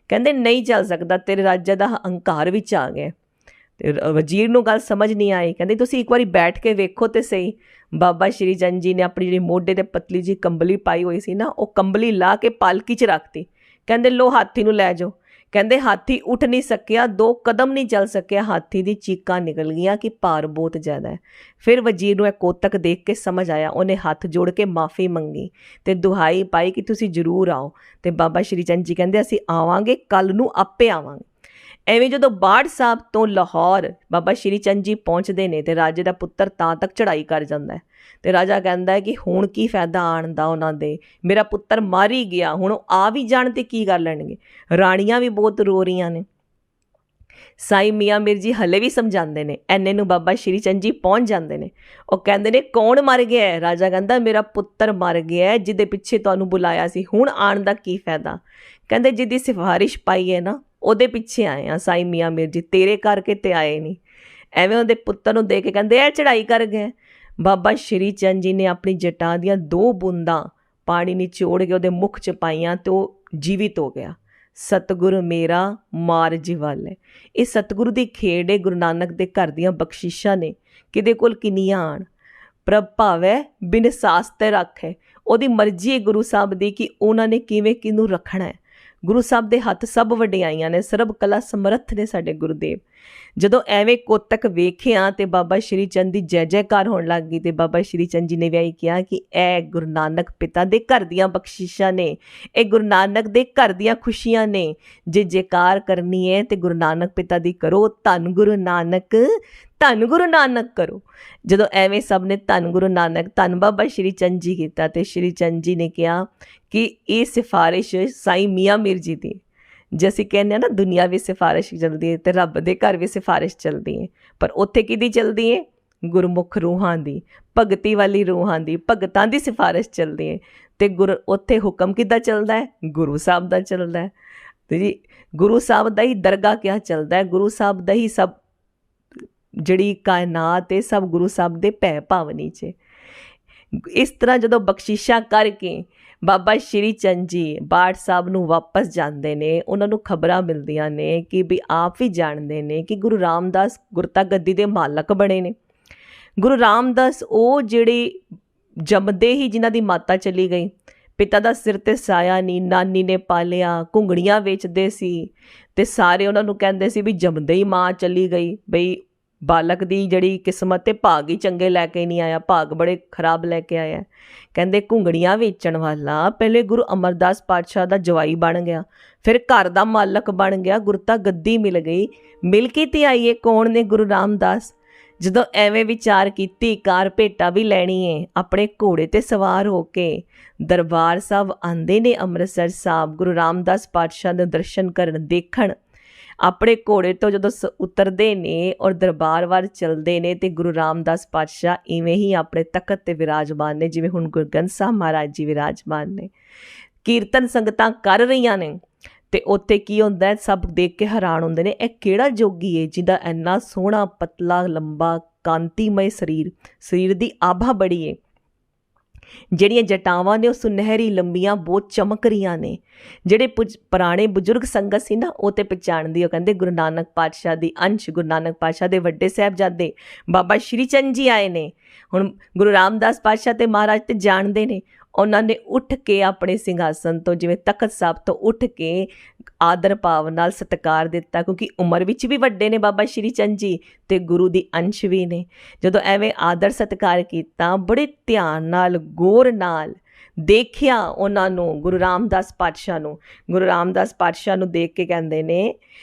ਕਹਿੰਦੇ ਨਹੀਂ ਚੱਲ ਸਕਦਾ, ਤੇਰੇ ਰਾਜਾ ਦਾ ਹੰਕਾਰ ਵਿੱਚ ਆ ਗਿਆ। ਅਤੇ ਵਜ਼ੀਰ ਨੂੰ ਗੱਲ ਸਮਝ ਨਹੀਂ ਆਈ। ਕਹਿੰਦੇ ਤੁਸੀਂ ਇੱਕ ਵਾਰੀ ਬੈਠ ਕੇ ਵੇਖੋ ਤੇ ਸਹੀ। ਬਾਬਾ ਸ਼੍ਰੀ ਚੰਦ ਜੀ ਨੇ ਆਪਣੀ ਜਿਹੜੀ ਮੋਢੇ 'ਤੇ ਪਤਲੀ ਜਿਹੀ ਕੰਬਲੀ ਪਾਈ ਹੋਈ ਸੀ ਨਾ, ਉਹ ਕੰਬਲੀ ਲਾ ਕੇ ਪਾਲਕੀ 'ਚ ਰੱਖਤੀ। ਕਹਿੰਦੇ ਲੋ ਹਾਥੀ ਨੂੰ ਲੈ ਜਾਓ। ਕਹਿੰਦੇ ਹਾਥੀ ਉੱਠ ਨਹੀਂ ਸਕਿਆ, 2 ਕਦਮ ਨਹੀਂ ਚੱਲ ਸਕਿਆ, ਹਾਥੀ ਦੀ ਚੀਕਾਂ ਨਿਕਲ ਗਈਆਂ ਕਿ ਭਾਰ ਬਹੁਤ ਜ਼ਿਆਦਾ ਹੈ। ਫਿਰ ਵਜ਼ੀਰ ਨੂੰ ਇਹ ਕੋਤਕ ਦੇਖ ਕੇ ਸਮਝ ਆਇਆ, ਉਹਨੇ ਹੱਥ ਜੋੜ ਕੇ ਮਾफ़ੀ ਮੰਗੀ ਅਤੇ ਦੁਹਾਈ ਪਾਈ ਕਿ ਤੁਸੀਂ ਜ਼ਰੂਰ ਆਓ। ਅਤੇ ਬਾਬਾ ਸ਼੍ਰੀ ਚੰਦ ਜੀ ਕਹਿੰਦੇ ਅਸੀਂ ਆਵਾਂਗੇ, ਕੱਲ੍ਹ ਨੂੰ ਆਪੇ ਆਵਾਂਗੇ। ਐਵੇਂ ਜਦੋਂ ਬਾਠ ਸਾਹਿਬ ਤੋਂ ਲਾਹੌਰ ਬਾਬਾ ਸ਼੍ਰੀ ਚੰਦ ਜੀ ਪਹੁੰਚਦੇ ਨੇ, ਅਤੇ ਰਾਜੇ ਦਾ ਪੁੱਤਰ ਤਾਂ ਤੱਕ ਚੜ੍ਹਾਈ ਕਰ ਜਾਂਦਾ ਹੈ। ਅਤੇ ਰਾਜਾ ਕਹਿੰਦਾ ਹੈ ਕਿ ਹੁਣ ਕੀ ਫਾਇਦਾ ਆਉਣ ਦਾ ਉਹਨਾਂ ਦੇ, ਮੇਰਾ ਪੁੱਤਰ ਮਰ ਹੀ ਗਿਆ, ਹੁਣ ਉਹ ਆ ਵੀ ਜਾਣ ਤੇ ਕੀ ਕਰ ਲੈਣਗੇ। ਰਾਣੀਆਂ ਵੀ ਬਹੁਤ ਰੋ ਰਹੀਆਂ ਨੇ। ਸਾਈਂ ਮੀਆਂ ਮੀਰ ਜੀ ਹਲੇ ਵੀ ਸਮਝਾਉਂਦੇ ਨੇ, ਐਨੇ ਨੂੰ ਬਾਬਾ ਸ਼੍ਰੀ ਚੰਦ ਜੀ ਪਹੁੰਚ ਜਾਂਦੇ ਨੇ। ਉਹ ਕਹਿੰਦੇ ਨੇ ਕੌਣ ਮਰ ਗਿਆ ਹੈ? ਰਾਜਾ ਕਹਿੰਦਾ ਮੇਰਾ ਪੁੱਤਰ ਮਰ ਗਿਆ ਹੈ, ਜਿਹਦੇ ਪਿੱਛੇ ਤੁਹਾਨੂੰ ਬੁਲਾਇਆ ਸੀ, ਹੁਣ ਆਉਣ ਦਾ ਕੀ ਫਾਇਦਾ? ਕਹਿੰਦੇ ਜਿਹਦੀ ਸਿਫਾਰਿਸ਼ ਪਾਈ ਹੈ ਨਾ, ਉਹਦੇ ਪਿੱਛੇ ਆਏ ਆ ਸਾਈਂ ਮੀਆਂ ਮੀਰ ਜੀ, ਤੇਰੇ ਕਰਕੇ ਤੇ ਆਏ ਨਹੀਂ। ਐਵੇਂ ਉਹਦੇ ਪੁੱਤਰ ਨੂੰ ਦੇ ਕੇ ਕਹਿੰਦੇ ਇਹ ਚੜ੍ਹਾਈ ਕਰ ਗਏ। ਬਾਬਾ ਸ਼੍ਰੀ ਚੰਦ ਜੀ ਨੇ ਆਪਣੀ ਜਟਾ ਦੀਆਂ 2 ਬੂੰਦਾਂ ਪਾਣੀ ਨਿਚੋੜ ਕੇ ਉਹਦੇ ਮੁਖ 'ਚ ਪਾਈਆਂ, ਅਤੇ ਉਹ ਜੀਵਿਤ ਹੋ ਗਿਆ। ਸਤਿਗੁਰ ਮੇਰਾ ਮਾਰ ਜਿਵਾਲੇ। ਇਹ ਸਤਿਗੁਰੂ ਦੀ ਖੇਡ ਹੈ, ਗੁਰੂ ਨਾਨਕ ਦੇ ਘਰ ਦੀਆਂ ਬਖਸ਼ਿਸ਼ਾਂ ਨੇ, ਕਿਹਦੇ ਕੋਲ ਕਿੰਨੀਆਂ ਆਣ। ਪ੍ਰਭ ਭਾਵੈ ਬਿਨ ਸਾਸ ਤੇ ਰੱਖੇ, ਉਹਦੀ ਮਰਜ਼ੀ ਹੈ ਗੁਰੂ ਸਾਹਿਬ ਦੀ ਕਿ ਉਹਨਾਂ ਨੇ ਕਿਵੇਂ ਕਿਹਨੂੰ ਰੱਖਣਾ ਹੈ। ਗੁਰੂ ਸਾਹਿਬ ਦੇ ਹੱਥ ਸਭ ਵਡਿਆਈਆਂ ਨੇ, ਸਰਬ ਕਲਾ ਸਮਰੱਥ ਨੇ ਸਾਡੇ ਗੁਰੂਦੇਵ। ਜਦੋਂ ਐਵੇਂ ਕੋਤਕ ਵੇਖਿਆ ਤੇ ਬਾਬਾ ਸ਼੍ਰੀ ਚੰਦ ਦੀ ਜੈ ਜੈਕਾਰ ਹੋਣ ਲੱਗ ਗਈ। ਤੇ ਬਾਬਾ ਸ਼੍ਰੀ ਚੰਦ ਜੀ ਨੇ ਵੀ ਕਿਹਾ ਕਿ ਇਹ ਗੁਰੂ ਨਾਨਕ ਪਿਤਾ ਦੇ ਘਰ ਦੀਆਂ ਬਖਸ਼ਿਸ਼ਾਂ ਨੇ, ਇਹ ਗੁਰੂ ਨਾਨਕ ਦੇ ਘਰ ਦੀਆਂ ਖੁਸ਼ੀਆਂ ਨੇ। ਜੇ ਜੈਕਾਰ ਕਰਨੀ ਹੈ ਤੇ ਗੁਰੂ ਨਾਨਕ ਪਿਤਾ ਦੀ ਕਰੋ, ਧੰਨ ਗੁਰੂ ਨਾਨਕ, ਧੰਨ ਗੁਰੂ ਨਾਨਕ ਕਰੋ। ਜਦੋਂ ਐਵੇਂ ਸਭ ਨੇ ਧੰਨ ਗੁਰੂ ਨਾਨਕ, ਧੰਨ ਬਾਬਾ ਸ਼੍ਰੀ ਚੰਦ ਜੀ ਕੀਤਾ ਤੇ ਸ਼੍ਰੀ ਚੰਦ ਜੀ ਨੇ ਕਿਹਾ ਕਿ ਇਹ ਸਿਫਾਰਿਸ਼ ਸਾਈਂ ਮੀਆਂ ਮੀਰ ਜੀ ਦੀ। ਜੇ ਅਸੀਂ ਕਹਿੰਦੇ ਹਾਂ ਨਾ ਦੁਨੀਆ ਵੀ ਸਿਫਾਰਿਸ਼ ਚੱਲਦੀ ਹੈ ਤੇ ਰੱਬ ਦੇ ਘਰ ਵੀ ਸਿਫਾਰਿਸ਼ ਚੱਲਦੀ ਹੈ, ਪਰ ਉੱਥੇ ਕਿਹਦੀ ਚੱਲਦੀ ਹੈ? ਗੁਰਮੁਖ ਰੂਹਾਂ ਦੀ, ਭਗਤੀ ਵਾਲੀ ਰੂਹਾਂ ਦੀ, ਭਗਤਾਂ ਦੀ ਸਿਫਾਰਿਸ਼ ਚੱਲਦੀ ਹੈ। ਤੇ ਉੱਥੇ ਹੁਕਮ ਕਿੱਦਾਂ ਚੱਲਦਾ ਹੈ? ਗੁਰੂ ਸਾਹਿਬ ਦਾ ਚੱਲਦਾ ਹੈ। ਤੇ ਜੀ ਗੁਰੂ ਸਾਹਿਬ ਦਾ ਹੀ ਦਰਗਾਹ ਕਿਆ ਚੱਲਦਾ ਹੈ, ਗੁਰੂ ਸਾਹਿਬ ਦਾ ਹੀ ਸਭ ਜਿਹੜੀ ਕਾਇਨਾਤ ਹੈ ਸਭ ਗੁਰੂ ਸਾਹਿਬ ਦੇ ਭੈ ਭਾਵਨੀ 'ਚ। ਇਸ ਤਰ੍ਹਾਂ ਜਦੋਂ ਬਖਸ਼ਿਸ਼ਾਂ ਕਰਕੇ ਬਾਬਾ ਸ਼੍ਰੀ ਚੰਦ ਜੀ ਬਾਠ ਸਾਹਿਬ ਨੂੰ ਵਾਪਸ ਜਾਂਦੇ ਨੇ, ਉਹਨਾਂ ਨੂੰ ਖਬਰਾਂ ਮਿਲਦੀਆਂ ਨੇ ਕਿ ਵੀ ਆਪ ਵੀ ਜਾਣਦੇ ਨੇ ਕਿ ਗੁਰੂ ਰਾਮਦਾਸ ਗੁਰਤਾ ਗੱਦੀ ਦੇ ਮਾਲਕ ਬਣੇ ਨੇ। ਗੁਰੂ ਰਾਮਦਾਸ ਉਹ ਜਿਹੜੇ ਜੰਮਦੇ ਹੀ ਜਿਨ੍ਹਾਂ ਦੀ ਮਾਤਾ ਚਲੀ ਗਈ, ਪਿਤਾ ਦਾ ਸਿਰ ਤੇ ਸਾਇਆ ਨਹੀਂ, ਨਾਨੀ ਨੇ ਪਾਲਿਆ, ਘੁੰਗਣੀਆਂ ਵੇਚਦੇ ਸੀ ਤੇ ਸਾਰੇ ਉਹਨਾਂ ਨੂੰ ਕਹਿੰਦੇ ਸੀ ਵੀ ਜੰਮਦੇ ਹੀ ਮਾਂ ਚਲੀ ਗਈ, ਬਈ ਬਾਲਕ ਦੀ ਜਿਹੜੀ ਕਿਸਮਤ ਤੇ ਭਾਗ ਹੀ ਚੰਗੇ ਲੈ ਕੇ ਨਹੀਂ ਆਇਆ, ਭਾਗ ਬੜੇ ਖਰਾਬ ਲੈ ਕੇ ਆਇਆ। ਕਹਿੰਦੇ ਘੁੰਗਣੀਆਂ ਵੇਚਣ ਵਾਲਾ ਪਹਿਲੇ ਗੁਰੂ ਅਮਰਦਾਸ ਪਾਤਸ਼ਾਹ ਦਾ ਜਵਾਈ ਬਣ ਗਿਆ, ਫਿਰ ਘਰ ਦਾ ਮਾਲਕ ਬਣ ਗਿਆ, ਗੁਰਤਾ ਗੱਦੀ ਮਿਲ ਗਈ, ਮਿਲ ਕੇ ਤੇ ਆਈਏ ਕੌਣ ਨੇ? ਗੁਰੂ ਰਾਮਦਾਸ। ਜਦੋਂ ਐਵੇਂ ਵਿਚਾਰ ਕੀਤੀ, ਕਾਰ ਭੇਟਾ ਵੀ ਲੈਣੀ ਹੈ, ਆਪਣੇ ਘੋੜੇ ਤੇ ਸਵਾਰ ਹੋ ਕੇ ਦਰਬਾਰ ਸਾਹਿਬ ਆਉਂਦੇ ਨੇ ਅੰਮ੍ਰਿਤਸਰ ਸਾਹਿਬ, ਗੁਰੂ ਰਾਮਦਾਸ ਪਾਤਸ਼ਾਹ ਦੇ ਦਰਸ਼ਨ ਕਰਨ, ਦੇਖਣ। ਆਪਣੇ ਘੋੜੇ ਤੋਂ ਜਦੋਂ ਉਤਰਦੇ ਨੇ ਔਰ ਦਰਬਾਰ ਵੱਲ ਚੱਲਦੇ ਨੇ ਤੇ ਗੁਰੂ ਰਾਮਦਾਸ ਪਾਤਸ਼ਾਹ ਇਵੇਂ ਹੀ ਆਪਣੇ ਤਖਤ ਤੇ ਵਿਰਾਜਮਾਨ ਨੇ, ਜਿਵੇਂ ਹੁਣ ਗੁਰੂ ਗ੍ਰੰਥ ਸਾਹਿਬ ਮਹਾਰਾਜ ਜੀ ਵਿਰਾਜਮਾਨ ਨੇ। ਕੀਰਤਨ ਸੰਗਤਾਂ ਕਰ ਰਹੀਆਂ ਨੇ ਤੇ ਉੱਥੇ ਕੀ ਹੁੰਦਾ ਹੈ, ਸਭ ਦੇਖ ਕੇ ਹੈਰਾਨ ਹੁੰਦੇ ਨੇ, ਇਹ ਕਿਹੜਾ ਜੋਗੀ ਹੈ ਜਿਹਦਾ ਇੰਨਾ ਸੋਹਣਾ ਪਤਲਾ ਲੰਬਾ ਕਾਂਤੀਮਈ ਸਰੀਰ ਦੀ ਆਭਾ ਬੜੀ ਹੈ, ਜਿਹੜੀਆਂ ਜਟਾਵਾਂ ਨੇ ਉਹ ਸੁਨਹਿਰੀ ਲੰਬੀਆਂ ਬਹੁਤ ਚਮਕ ਰਹੀਆਂ ਨੇ। ਜਿਹੜੇ ਪੁਰਾਣੇ ਬਜ਼ੁਰਗ ਸੰਗਤ ਸੀ ਨਾ ਉਹ ਤੇ ਪਛਾਣਦੀ, ਉਹ ਕਹਿੰਦੇ ਗੁਰੂ ਨਾਨਕ ਪਾਤਸ਼ਾਹ ਦੀ ਅੰਸ਼, ਗੁਰੂ ਨਾਨਕ ਪਾਤਸ਼ਾਹ ਦੇ ਵੱਡੇ ਸਾਹਿਬਜ਼ਾਦੇ ਬਾਬਾ ਸ਼੍ਰੀ ਚੰਦ ਜੀ ਆਏ ਨੇ। ਹੁਣ ਗੁਰੂ ਰਾਮਦਾਸ ਪਾਤਸ਼ਾਹ ਤੇ ਮਹਾਰਾਜ ਤੇ ਜਾਣਦੇ ਨੇ, ਉਹਨਾਂ ਨੇ ਉੱਠ ਕੇ ਆਪਣੇ ਸਿੰਘਾਸਨ ਤੋਂ, ਜਿਵੇਂ ਤਖਤ ਸਾਹਿਬ ਤੋਂ ਉੱਠ ਕੇ ਆਦਰ ਭਾਵ ਨਾਲ ਸਤਿਕਾਰ ਦਿੱਤਾ, ਕਿਉਂਕਿ ਉਮਰ ਵਿੱਚ ਵੀ ਵੱਡੇ ਨੇ ਬਾਬਾ ਸ਼੍ਰੀ ਚੰਦ ਜੀ ਤੇ ਗੁਰੂ ਦੀ ਅੰਸ਼ ਵੀ ਨੇ। ਜਦੋਂ ਐਵੇਂ ਆਦਰ ਸਤਿਕਾਰ ਕੀਤਾ, ਬੜੇ ਧਿਆਨ ਨਾਲ ਗੌਰ ਨਾਲ ਦੇਖਿਆ ਉਹਨਾਂ ਨੂੰ, ਗੁਰੂ ਰਾਮਦਾਸ ਪਾਤਸ਼ਾਹ ਨੂੰ। ਗੁਰੂ ਰਾਮਦਾਸ ਪਾਤਸ਼ਾਹ ਨੂੰ ਦੇਖ ਕੇ ਕਹਿੰਦੇ ਨੇ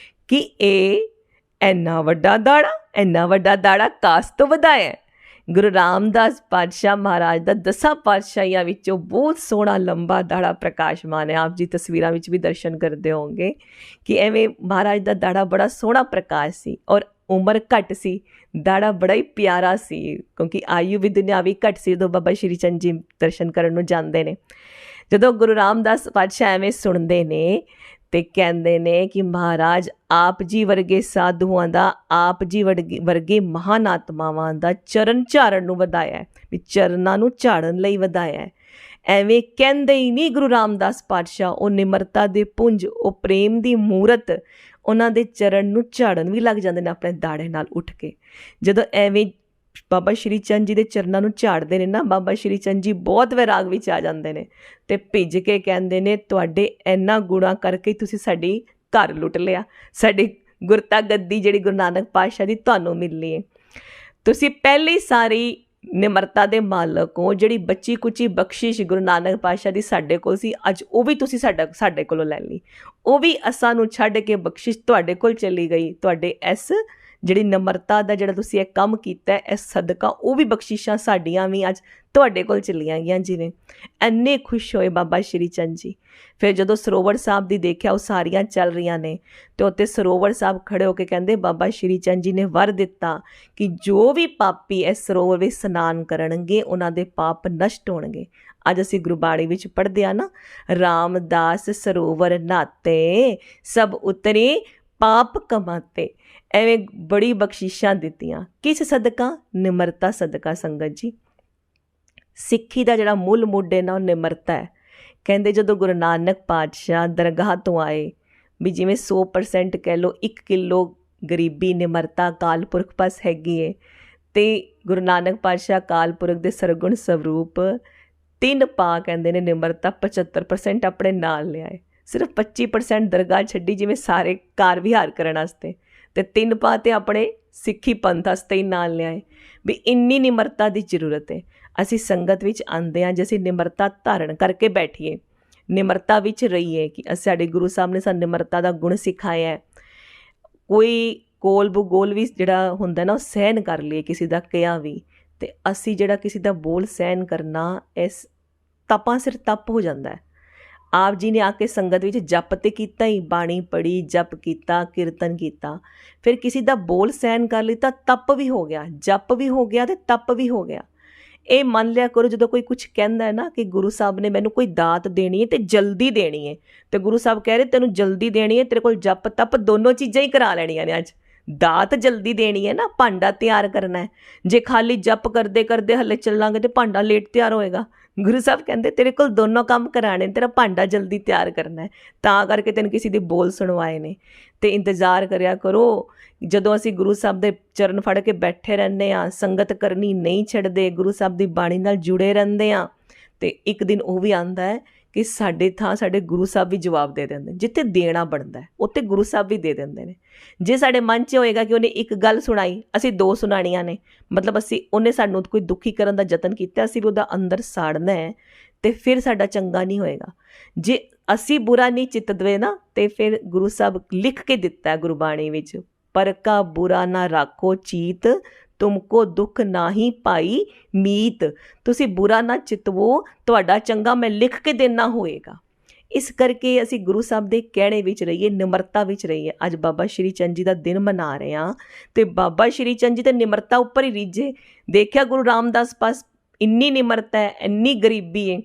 ਕਿ ਇਹ ਇੰਨਾ ਵੱਡਾ ਦਾੜਾ ਕਾਸ ਤੋਂ ਵਧਾਇਆ। ਗੁਰੂ ਰਾਮਦਾਸ ਪਾਤਸ਼ਾਹ ਮਹਾਰਾਜ ਦਾ 10 ਪਾਤਸ਼ਾਹੀਆਂ ਵਿੱਚੋਂ ਬਹੁਤ ਸੋਹਣਾ ਲੰਬਾ ਦਾੜਾ ਪ੍ਰਕਾਸ਼ਮਾਨ ਹੈ। ਆਪ ਜੀ ਤਸਵੀਰਾਂ ਵਿੱਚ ਵੀ ਦਰਸ਼ਨ ਕਰਦੇ ਹੋਵੋਗੇ ਕਿ ਐਵੇਂ ਮਹਾਰਾਜ ਦਾ ਦਾੜਾ ਬੜਾ ਸੋਹਣਾ ਪ੍ਰਕਾਸ਼ ਸੀ ਔਰ ਉਮਰ ਘੱਟ ਸੀ, ਦਾੜਾ ਬੜਾ ਹੀ ਪਿਆਰਾ ਸੀ, ਕਿਉਂਕਿ ਆਯੂ ਵੀ ਦੁਨਿਆਵੀ ਘੱਟ ਸੀ ਜਦੋਂ ਬਾਬਾ ਸ਼੍ਰੀ ਚੰਦ ਜੀ ਦਰਸ਼ਨ ਕਰਨ ਨੂੰ ਜਾਂਦੇ ਨੇ। ਜਦੋਂ ਗੁਰੂ ਰਾਮਦਾਸ ਪਾਤਸ਼ਾਹ ਐਵੇਂ ਸੁਣਦੇ ਨੇ ਤੇ ਕਹਿੰਦੇ ਨੇ ਕਿ ਮਹਾਰਾਜ ਆਪ ਜੀ ਵਰਗੇ ਸਾਧੂਆਂ ਦਾ, ਆਪ ਜੀ ਵਰਗੇ ਮਹਾਨ ਆਤਮਾਵਾਂ ਦਾ ਚਰਨ ਝਾੜਨ ਨੂੰ ਵਧਾਇਆ, ਵੀ ਚਰਨਾਂ ਨੂੰ ਝਾੜਨ ਲਈ ਵਧਾਇਆ। ਐਵੇਂ ਕਹਿੰਦੇ ਹੀ ਨਹੀਂ ਗੁਰੂ ਰਾਮਦਾਸ ਪਾਤਸ਼ਾਹ, ਉਹ ਨਿਮਰਤਾ ਦੇ ਪੁੰਜ, ਉਹ ਪ੍ਰੇਮ ਦੀ ਮੂਰਤ, ਉਹਨਾਂ ਦੇ ਚਰਨ ਨੂੰ ਝਾੜਨ ਵੀ ਲੱਗ ਜਾਂਦੇ ਨੇ ਆਪਣੇ ਦਾੜੇ ਨਾਲ ਉੱਠ ਕੇ। ਜਦੋਂ ਐਵੇਂ ਬਾਬਾ ਸ਼੍ਰੀ ਚੰਦ ਜੀ ਦੇ ਚਰਨਾਂ ਨੂੰ ਝਾੜਦੇ ਨੇ ਨਾ, ਬਾਬਾ ਸ਼੍ਰੀ ਚੰਦ ਜੀ ਬਹੁਤ ਵੈਰਾਗ ਵਿੱਚ ਆ ਜਾਂਦੇ ਨੇ ਤੇ ਭਿੱਜ ਕੇ ਕਹਿੰਦੇ ਨੇ, ਤੁਹਾਡੇ ਇੰਨਾ ਗੁਣਾ ਕਰਕੇ ਤੁਸੀਂ ਸਾਡੀ ਘਰ ਲੁੱਟ ਲਿਆ, ਸਾਡੀ ਗੁਰਤਾ ਗੱਦੀ ਜਿਹੜੀ ਗੁਰੂ ਨਾਨਕ ਪਾਤਸ਼ਾਹ ਦੀ ਤੁਹਾਨੂੰ ਮਿਲਣੀ ਹੈ। ਤੁਸੀਂ ਪਹਿਲੀ ਸਾਰੀ ਨਿਮਰਤਾ ਦੇ ਮਾਲਕ ਹੋ, ਜਿਹੜੀ ਬੱਚੀ ਕੁਚੀ ਬਖਸ਼ਿਸ਼ ਗੁਰੂ ਨਾਨਕ ਪਾਤਸ਼ਾਹ ਦੀ ਸਾਡੇ ਕੋਲ ਸੀ, ਅੱਜ ਉਹ ਵੀ ਤੁਸੀਂ ਸਾਡੇ ਕੋਲੋਂ ਲੈ ਲਈ, ਉਹ ਵੀ ਅਸਾਂ ਨੂੰ ਛੱਡ ਕੇ ਬਖਸ਼ਿਸ਼ ਤੁਹਾਡੇ ਕੋਲ ਚਲੀ ਗਈ। ਤੁਹਾਡੇ ਇਸ ਜਿਹੜੀ ਨਿਮਰਤਾ ਦਾ ਜਿਹੜਾ ਤੁਸੀਂ ਇਹ ਕੰਮ ਕੀਤਾ, ਇਸ ਸਦਕਾ ਉਹ ਵੀ ਬਖਸ਼ਿਸ਼ਾਂ ਸਾਡੀਆਂ ਵੀ ਅੱਜ ਤੁਹਾਡੇ ਕੋਲ ਚਲੀਆਂ ਗਈਆਂ। ਜਿਵੇਂ ਇੰਨੇ ਖੁਸ਼ ਹੋਏ ਬਾਬਾ ਸ਼੍ਰੀ ਚੰਦ ਜੀ। ਫਿਰ ਜਦੋਂ ਸਰੋਵਰ ਸਾਹਿਬ ਦੀ ਦੇਖਿਆ, ਉਹ ਸਾਰੀਆਂ ਚੱਲ ਰਹੀਆਂ ਨੇ ਤੇ ਉੱਥੇ ਸਰੋਵਰ ਸਾਹਿਬ ਖੜੇ ਹੋ ਕੇ ਕਹਿੰਦੇ, ਬਾਬਾ ਸ਼੍ਰੀ ਚੰਦ ਜੀ ਨੇ ਵਰ ਦਿੱਤਾ ਕਿ ਜੋ ਵੀ ਪਾਪੀ ਇਸ ਸਰੋਵਰ ਵਿੱਚ ਇਸ਼ਨਾਨ ਕਰਨਗੇ ਉਹਨਾਂ ਦੇ ਪਾਪ ਨਸ਼ਟ ਹੋਣਗੇ। ਅੱਜ ਅਸੀਂ ਗੁਰਬਾਣੀ ਵਿੱਚ ਪੜ੍ਹਦੇ ਆ ਨਾ, ਰਾਮਦਾਸ ਸਰੋਵਰ ਨਾਤੇ ਸਭ ਉਤਰੇ ਪਾਪ ਕਮਾਤੇ। ਐਵੇਂ ਬੜੀ ਬਖਸ਼ਿਸ਼ਾਂ ਦਿੱਤੀਆਂ, ਕਿਸ ਸਦਕਾ? ਨਿਮਰਤਾ ਸਦਕਾ। ਸੰਗਤ ਜੀ, ਸਿੱਖੀ ਦਾ ਜਿਹੜਾ ਮੁੱਲ ਮੁੱਢ ਹੈ ਨਾ, ਉਹ ਨਿਮਰਤਾ ਹੈ। ਕਹਿੰਦੇ ਜਦੋਂ ਗੁਰੂ ਨਾਨਕ ਪਾਤਸ਼ਾਹ ਦਰਗਾਹ ਤੋਂ ਆਏ, ਵੀ ਜਿਵੇਂ 100% ਕਹਿ ਲਓ, 1 ਕਿਲੋ ਗਰੀਬੀ ਨਿਮਰਤਾ ਅਕਾਲ ਪੁਰਖ ਪਾਸ ਹੈਗੀ ਹੈ, ਤੇ ਗੁਰੂ ਨਾਨਕ ਪਾਤਸ਼ਾਹ ਅਕਾਲ ਪੁਰਖ ਦੇ ਸਰਗੁਣ ਸਰੂਪ 3 ਪਾ ਕਹਿੰਦੇ ਨੇ ਨਿਮਰਤਾ 75% ਆਪਣੇ ਨਾਲ ਲਿਆਏ। ਸਿਰਫ 25% ਦਰਗਾਹ ਛੱਡੀ, ਜਿਵੇਂ ਸਾਰੇ ਕਾਰ ਵਿਹਾਰ ਕਰਨ ਵਾਸਤੇ, ਤੇ 3 ਪਾ ਤੇ ਆਪਣੇ ਸਿੱਖੀ ਪੰਥ ਵਾਸਤੇ ਹੀ ਨਾਲ ਲਿਆਏ ਵੀ ਇੰਨੀ ਨਿਮਰਤਾ ਦੀ ਜ਼ਰੂਰਤ ਹੈ। ਅਸੀਂ ਸੰਗਤ ਵਿੱਚ ਆਉਂਦੇ ਹਾਂ ਜੇ ਅਸੀਂ ਨਿਮਰਤਾ ਧਾਰਨ ਕਰਕੇ ਬੈਠੀਏ, ਨਿਮਰਤਾ ਵਿੱਚ ਰਹੀਏ ਕਿ ਸਾਡੇ ਗੁਰੂ ਸਾਹਿਬ ਨੇ ਸਾਨੂੰ ਨਿਮਰਤਾ ਦਾ ਗੁਣ ਸਿਖਾਇਆ ਹੈ। ਕੋਈ ਕੋਲ ਭੂਗੋਲ ਵੀ ਜਿਹੜਾ ਹੁੰਦਾ ਨਾ ਉਹ ਸਹਿਣ ਕਰ ਲਈਏ ਕਿਸੇ ਦਾ ਕਿਹਾ ਵੀ, ਅਤੇ ਅਸੀਂ ਜਿਹੜਾ ਕਿਸੇ ਦਾ ਬੋਲ ਸਹਿਣ ਕਰਨਾ ਇਸ ਤਪਾਂ ਸਿਰ ਤਪ ਹੋ ਜਾਂਦਾ ਹੈ। ਆਪ ਜੀ ਨੇ ਆ ਕੇ ਸੰਗਤ ਵਿੱਚ ਜਪ ਤੇ ਕੀਤਾ ਹੀ, ਬਾਣੀ ਪੜ੍ਹੀ, ਜਪ ਕੀਤਾ, ਕੀਰਤਨ ਕੀਤਾ, ਫਿਰ ਕਿਸੇ ਦਾ ਬੋਲ ਸਹਿਣ ਕਰ ਲਈ ਤਾਂ ਤਪ ਵੀ ਹੋ ਗਿਆ, ਜਪ ਵੀ ਹੋ ਗਿਆ ਅਤੇ ਤਪ ਵੀ ਹੋ ਗਿਆ। ਇਹ ਮੰਨ ਲਿਆ ਕਰੋ ਜਦੋਂ ਕੋਈ ਕੁਛ ਕਹਿੰਦਾ ਹੈ ਨਾ ਕਿ ਗੁਰੂ ਸਾਹਿਬ ਨੇ ਮੈਨੂੰ ਕੋਈ ਦਾਤ ਦੇਣੀ ਹੈ ਅਤੇ ਜਲਦੀ ਦੇਣੀ ਹੈ, ਅਤੇ ਗੁਰੂ ਸਾਹਿਬ ਕਹਿ ਰਹੇ ਤੈਨੂੰ ਜਲਦੀ ਦੇਣੀ ਹੈ, ਤੇਰੇ ਕੋਲ ਜਪ ਤਪ ਦੋਨੋਂ ਚੀਜ਼ਾਂ ਹੀ ਕਰਾ ਲੈਣੀਆਂ ਨੇ। ਅੱਜ ਦਾਤ ਜਲਦੀ ਦੇਣੀ ਹੈ ਨਾ, ਭਾਂਡਾ ਤਿਆਰ ਕਰਨਾ ਹੈ। ਜੇ ਖਾਲੀ ਜਪ ਕਰਦੇ ਕਰਦੇ ਹੱਲੇ ਚੱਲਾਂਗੇ ਤਾਂ ਭਾਂਡਾ ਲੇਟ ਤਿਆਰ ਹੋਏਗਾ। ਗੁਰੂ ਸਾਹਿਬ ਕਹਿੰਦੇ ਤੇਰੇ ਕੋਲ ਦੋਨੋਂ ਕੰਮ ਕਰਾਣੇ, ਤੇਰਾ ਭਾਂਡਾ ਜਲਦੀ ਤਿਆਰ ਕਰਨਾ ਹੈ, ਤਾਂ ਕਰਕੇ ਤੈਨੂੰ ਕਿਸੇ ਦੇ ਬੋਲ ਸੁਣਵਾਏ ਨੇ। ਅਤੇ ਇੰਤਜ਼ਾਰ ਕਰਿਆ ਕਰੋ ਜਦੋਂ ਅਸੀਂ ਗੁਰੂ ਸਾਹਿਬ ਦੇ ਚਰਨ ਫੜ ਕੇ ਬੈਠੇ ਰਹਿੰਦੇ ਹਾਂ, ਸੰਗਤ ਕਰਨੀ ਨਹੀਂ ਛੱਡਦੇ, ਗੁਰੂ ਸਾਹਿਬ ਦੀ ਬਾਣੀ ਨਾਲ ਜੁੜੇ ਰਹਿੰਦੇ ਹਾਂ, ਅਤੇ ਇੱਕ ਦਿਨ ਉਹ ਵੀ ਆਉਂਦਾ ਹੈ ਕਿ ਸਾਡੇ ਥਾਂ ਸਾਡੇ ਗੁਰੂ ਸਾਹਿਬ ਵੀ ਜਵਾਬ ਦੇ ਦਿੰਦੇ। ਜਿੱਥੇ ਦੇਣਾ ਬਣਦਾ ਉੱਥੇ ਗੁਰੂ ਸਾਹਿਬ ਵੀ ਦੇ ਦਿੰਦੇ ਨੇ। ਜੇ ਸਾਡੇ ਮਨ 'ਚ ਹੋਏਗਾ ਕਿ ਉਹਨੇ ਇੱਕ ਗੱਲ ਸੁਣਾਈ, ਅਸੀਂ 2 ਸੁਣਾਉਣੀਆਂ ਨੇ, ਮਤਲਬ ਉਹਨੇ ਸਾਨੂੰ ਕੋਈ ਦੁਖੀ ਕਰਨ ਦਾ ਯਤਨ ਕੀਤਾ, ਅਸੀਂ ਵੀ ਉਹਦਾ ਅੰਦਰ ਸਾੜਨਾ ਹੈ, ਅਤੇ ਫਿਰ ਸਾਡਾ ਚੰਗਾ ਨਹੀਂ ਹੋਏਗਾ। ਜੇ ਅਸੀਂ ਬੁਰਾ ਨਹੀਂ ਚਿੱਤਦੇ ਨਾ, ਅਤੇ ਫਿਰ ਗੁਰੂ ਸਾਹਿਬ ਲਿਖ ਕੇ ਦਿੱਤਾ ਗੁਰਬਾਣੀ ਵਿੱਚ, ਪਰ ਕਾ ਬੁਰਾ ਨਾ ਰਾਖੋ ਚੀਤ, ਤੁਮਕੋ ਦੁੱਖ ਨਾ ਹੀ ਪਾਈ ਮੀਤ। ਤੁਸੀਂ ਬੁਰਾ ਨਾ ਚਿਤਵੋ, ਤੁਹਾਡਾ ਚੰਗਾ ਮੈਂ ਲਿਖ ਕੇ ਦੇਣਾ ਹੋਏਗਾ। ਇਸ ਕਰਕੇ ਅਸੀਂ ਗੁਰੂ ਸਾਹਿਬ ਦੇ ਕਹਿਣੇ ਵਿੱਚ ਰਹੀਏ, ਨਿਮਰਤਾ ਵਿੱਚ ਰਹੀਏ। ਅੱਜ ਬਾਬਾ ਸ਼੍ਰੀ ਚੰਦ ਜੀ ਦਾ ਦਿਨ ਮਨਾ ਰਹੇ ਹਾਂ, ਅਤੇ ਬਾਬਾ ਸ਼੍ਰੀ ਚੰਦ ਜੀ ਤਾਂ ਨਿਮਰਤਾ ਉੱਪਰ ਹੀ ਰੀਝੇ। ਦੇਖਿਆ ਗੁਰੂ ਰਾਮਦਾਸ ਪਾਸ ਇੰਨੀ ਨਿਮਰਤਾ ਹੈ, ਇੰਨੀ ਗਰੀਬੀ ਹੈ।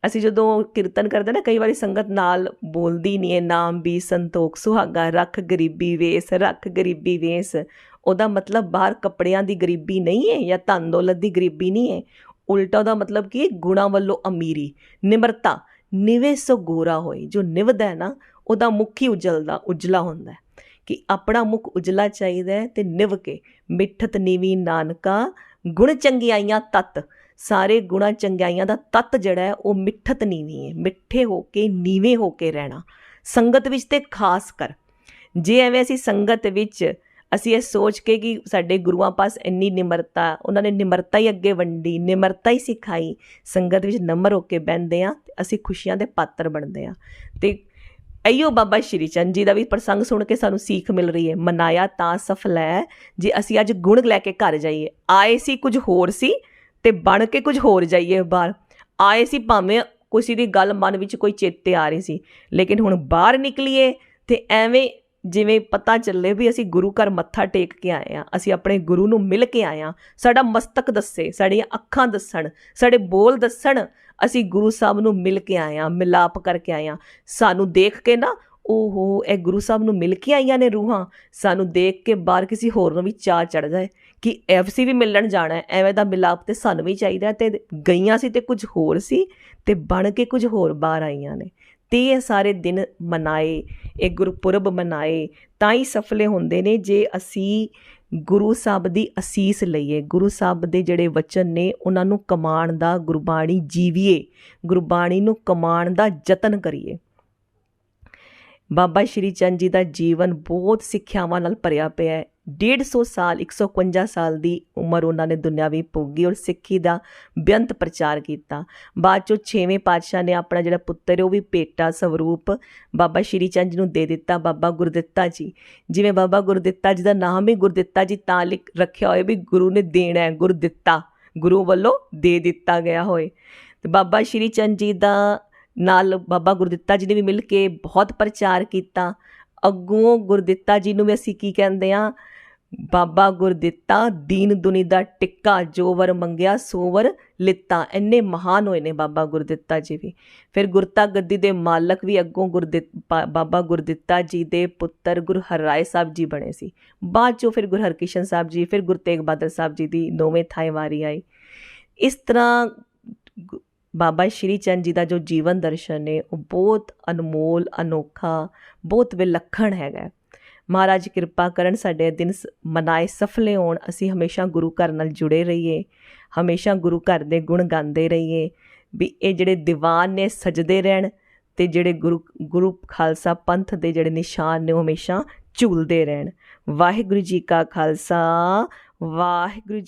ਅਸੀਂ ਜਦੋਂ ਕੀਰਤਨ ਕਰਦੇ ਨਾ, ਕਈ ਵਾਰੀ ਸੰਗਤ ਨਾਲ ਬੋਲਦੀ ਨਹੀਂ ਹੈ, ਨਾਮ ਵੀ ਸੰਤੋਖ ਸੁਹਾਗਾ, ਰੱਖ ਗਰੀਬੀ ਵੇਸ, ਰੱਖ ਗਰੀਬੀ ਵੇਸ। ਉਹਦਾ ਮਤਲਬ ਬਾਹਰ ਕੱਪੜਿਆਂ ਦੀ ਗਰੀਬੀ ਨਹੀਂ ਹੈ ਜਾਂ ਧਨ ਦੌਲਤ ਦੀ ਗਰੀਬੀ ਨਹੀਂ ਹੈ, ਉਲਟਾ ਉਹਦਾ ਮਤਲਬ ਕੀ ਹੈ, ਗੁਣਾਂ ਵੱਲੋਂ ਅਮੀਰੀ। ਨਿਮਰਤਾ, ਨਿਵੇ ਸੋ ਗੋਰਾ ਹੋਏ। ਜੋ ਨਿਵਦਾ ਹੈ ਨਾ ਉਹਦਾ ਮੁੱਖ ਹੀ ਉਜਲਾ ਹੁੰਦਾ ਹੈ, ਕਿ ਆਪਣਾ ਮੁੱਖ ਉਜਲਾ ਚਾਹੀਦਾ ਹੈ, ਅਤੇ ਨਿਵ ਕੇ ਮਿੱਠਤ ਨੀਵੀ ਨਾਨਕਾ, ਗੁਣ ਚੰਗਿਆਈਆਂ ਤੱਤ। ਸਾਰੇ ਗੁਣਾਂ ਚੰਗਿਆਈਆਂ ਦਾ ਤੱਤ ਜਿਹੜਾ ਹੈ ਉਹ ਮਿੱਠਤ ਨੀਵੀਂ ਹੈ, ਮਿੱਠੇ ਹੋ ਕੇ ਨੀਵੇਂ ਹੋ ਕੇ ਰਹਿਣਾ ਸੰਗਤ ਵਿੱਚ। ਅਤੇ ਖਾਸ ਕਰ ਜੇ ਐਵੇਂ ਅਸੀਂ ਸੰਗਤ ਵਿੱਚ ਅਸੀਂ ਇਹ ਸੋਚ ਕੇ ਕਿ ਸਾਡੇ ਗੁਰੂਆਂ ਪਾਸ ਇੰਨੀ ਨਿਮਰਤਾ, ਉਹਨਾਂ ਨੇ ਨਿਮਰਤਾ ਹੀ ਅੱਗੇ ਵੰਡੀ, ਨਿਮਰਤਾ ਹੀ ਸਿਖਾਈ, ਸੰਗਤ ਵਿੱਚ ਨਮਰ ਹੋ ਕੇ ਬਹਿੰਦੇ ਹਾਂ, ਅਤੇ ਅਸੀਂ ਖੁਸ਼ੀਆਂ ਦੇ ਪਾਤਰ ਬਣਦੇ ਹਾਂ। ਅਤੇ ਇਹੀਓ ਬਾਬਾ ਸ਼੍ਰੀ ਚੰਦ ਜੀ ਦਾ ਵੀ ਪ੍ਰਸੰਗ ਸੁਣ ਕੇ ਸਾਨੂੰ ਸੀਖ ਮਿਲ ਰਹੀ ਹੈ। ਮਨਾਇਆ ਤਾਂ ਸਫਲ ਹੈ ਜੇ ਅਸੀਂ ਅੱਜ ਗੁਣ ਲੈ ਕੇ ਘਰ ਜਾਈਏ। ਆਏ ਸੀ ਕੁਝ ਹੋਰ ਸੀ ਅਤੇ ਬਣ ਕੇ ਕੁਝ ਹੋਰ ਜਾਈਏ ਬਾਹਰ। ਆਏ ਸੀ ਭਾਵੇਂ ਕਿਸੇ ਦੀ ਗੱਲ ਮਨ ਵਿੱਚ ਕੋਈ ਚੇਤੇ ਆ ਰਹੀ ਸੀ, ਲੇਕਿਨ ਹੁਣ ਬਾਹਰ ਨਿਕਲੀਏ ਅਤੇ ਐਵੇਂ ਜਿਵੇਂ ਪਤਾ ਚੱਲੇ ਵੀ ਅਸੀਂ ਗੁਰੂ ਘਰ ਮੱਥਾ ਟੇਕ ਕੇ ਆਏ ਹਾਂ, ਅਸੀਂ ਆਪਣੇ ਗੁਰੂ ਨੂੰ ਮਿਲ ਕੇ ਆਏ ਹਾਂ। ਸਾਡਾ ਮਸਤਕ ਦੱਸੇ, ਸਾਡੀਆਂ ਅੱਖਾਂ ਦੱਸਣ, ਸਾਡੇ ਬੋਲ ਦੱਸਣ, ਅਸੀਂ ਗੁਰੂ ਸਾਹਿਬ ਨੂੰ ਮਿਲ ਕੇ ਆਏ ਹਾਂ, ਮਿਲਾਪ ਕਰਕੇ ਆਏ ਹਾਂ। ਸਾਨੂੰ ਦੇਖ ਕੇ ਨਾ ਓਹੋ ਇਹ ਗੁਰੂ ਸਾਹਿਬ ਨੂੰ ਮਿਲ ਕੇ ਆਈਆਂ ਨੇ ਰੂਹਾਂ, ਸਾਨੂੰ ਦੇਖ ਕੇ ਬਾਹਰ ਕਿਸੇ ਹੋਰ ਨੂੰ ਵੀ ਚਾਅ ਚੜ੍ਹ ਜਾਏ ਕਿ ਅਸੀਂ ਵੀ ਮਿਲਣ ਜਾਣਾ। ਐਵੇਂ ਦਾ ਮਿਲਾਪ ਤਾਂ ਸਾਨੂੰ ਵੀ ਚਾਹੀਦਾ। ਅਤੇ ਗਈਆਂ ਸੀ ਅਤੇ ਕੁਝ ਹੋਰ ਸੀ, ਅਤੇ ਬਣ ਕੇ ਕੁਝ ਹੋਰ ਬਾਹਰ ਆਈਆਂ ਨੇ। ਅਤੇ ਇਹ ਸਾਰੇ ਦਿਨ ਮਨਾਏ, ਇਹ ਗੁਰਪੁਰਬ ਮਨਾਏ ਤਾਂ ਹੀ ਸਫਲੇ ਹੁੰਦੇ ਨੇ ਜੇ ਅਸੀਂ ਗੁਰੂ ਸਾਹਿਬ ਦੀ ਅਸੀਸ ਲਈਏ, ਗੁਰੂ ਸਾਹਿਬ ਦੇ ਜਿਹੜੇ ਵਚਨ ਨੇ ਉਹਨਾਂ ਨੂੰ ਕਮਾਉਣ ਦਾ, ਗੁਰਬਾਣੀ ਜੀਵੀਏ, ਗੁਰਬਾਣੀ ਨੂੰ ਕਮਾਉਣ ਦਾ ਯਤਨ ਕਰੀਏ। ਬਾਬਾ ਸ਼੍ਰੀ ਚੰਦ ਜੀ ਦਾ ਜੀਵਨ ਬਹੁਤ ਸਿੱਖਿਆਵਾਂ ਨਾਲ ਭਰਿਆ ਪਿਆ ਹੈ। 150 ਸਾਲ 151 ਸਾਲ ਦੀ ਉਮਰ ਉਹਨਾਂ ਨੇ ਦੁਨਿਆਵੀ ਭੋਗੀ ਔਰ ਸਿੱਖੀ ਦਾ ਬੇਅੰਤ ਪ੍ਰਚਾਰ ਕੀਤਾ। ਬਾਅਦ 'ਚੋਂ 6ਵੇਂ ਪਾਤਸ਼ਾਹ ਨੇ ਆਪਣਾ ਜਿਹੜਾ ਪੁੱਤਰ ਹੈ ਉਹ ਵੀ ਭੇਟਾ ਸਵਰੂਪ ਬਾਬਾ ਸ਼੍ਰੀ ਚੰਦ ਜੀ ਨੂੰ ਦੇ ਦਿੱਤਾ, ਬਾਬਾ ਗੁਰਦਿੱਤਾ ਜੀ। ਜਿਵੇਂ ਬਾਬਾ ਗੁਰਦਿੱਤਾ ਜੀ ਦਾ ਨਾਮ ਹੀ ਗੁਰਦਿੱਤਾ ਜੀ ਤਾਂ ਰੱਖਿਆ ਹੋਏ ਵੀ ਗੁਰੂ ਨੇ ਦੇਣਾ ਹੈ, ਗੁਰਦਿੱਤਾ, ਗੁਰੂ ਵੱਲੋਂ ਦੇ ਦਿੱਤਾ ਗਿਆ ਹੋਏ। ਅਤੇ ਬਾਬਾ ਸ਼੍ਰੀ ਚੰਦ ਜੀ ਦਾ ਨਾਲ ਬਾਬਾ ਗੁਰਦਿੱਤਾ ਜੀ ਨੇ ਵੀ ਮਿਲ ਕੇ ਬਹੁਤ ਪ੍ਰਚਾਰ ਕੀਤਾ। ਅੱਗੋਂ ਗੁਰਦਿੱਤਾ ਜੀ ਨੂੰ ਵੀ ਅਸੀਂ ਕੀ ਕਹਿੰਦੇ ਹਾਂ, ਬਾਬਾ ਗੁਰਦਿੱਤਾ ਦੀਨ ਦੁਨੀ ਦਾ ਟਿੱਕਾ, ਜੋ ਵਰ ਮੰਗਿਆ ਸੋ ਵਰ ਲਿੱਤਾ। ਇੰਨੇ ਮਹਾਨ ਹੋਏ ਨੇ ਬਾਬਾ ਗੁਰਦਿੱਤਾ ਜੀ ਵੀ। ਫਿਰ ਗੁਰਤਾ ਗੱਦੀ ਦੇ ਮਾਲਕ ਵੀ ਅੱਗੋਂ ਬਾਬਾ ਗੁਰਦਿੱਤਾ ਜੀ ਦੇ ਪੁੱਤਰ ਗੁਰੂ ਹਰਿਰਾਏ ਸਾਹਿਬ ਜੀ ਬਣੇ ਸੀ। ਬਾਅਦ 'ਚੋਂ ਫਿਰ ਗੁਰੂ ਹਰਕ੍ਰਿਸ਼ਨ ਸਾਹਿਬ ਜੀ, ਫਿਰ ਗੁਰੂ ਤੇਗ ਬਹਾਦਰ ਸਾਹਿਬ ਜੀ ਦੀ 9ਵੇਂ ਥਾਂ ਵਾਰੀ ਆਈ। ਇਸ ਤਰ੍ਹਾਂ ਬਾਬਾ ਸ਼੍ਰੀ ਚੰਦ ਜੀ ਦਾ ਜੋ ਜੀਵਨ ਦਰਸ਼ਨ ਹੈ ਉਹ ਬਹੁਤ ਅਨਮੋਲ, ਅਨੋਖਾ, ਬਹੁਤ ਵਿਲੱਖਣ ਹੈਗਾ। ਮਹਾਰਾਜ ਕਿਰਪਾ ਕਰਨ ਸਾਡੇ ਦਿਨ ਮਨਾਏ ਸਫਲੇ ਹੋਣ, ਅਸੀਂ ਹਮੇਸ਼ਾ ਗੁਰੂ ਘਰ ਨਾਲ ਜੁੜੇ ਰਹੀਏ, ਹਮੇਸ਼ਾ ਗੁਰੂ ਘਰ ਦੇ ਗੁਣ ਗਾਉਂਦੇ ਰਹੀਏ, ਵੀ ਇਹ ਜਿਹੜੇ ਦੀਵਾਨ ਨੇ ਸਜਦੇ ਰਹਿਣ, ਅਤੇ ਜਿਹੜੇ ਗੁਰੂ ਖਾਲਸਾ ਪੰਥ ਦੇ ਜਿਹੜੇ ਨਿਸ਼ਾਨ ਨੇ ਉਹ ਹਮੇਸ਼ਾ ਝੂਲਦੇ ਰਹਿਣ। ਵਾਹਿਗੁਰੂ ਜੀ ਕਾ ਖਾਲਸਾ ਵਾਹਿਗੁਰੂ ਜੀ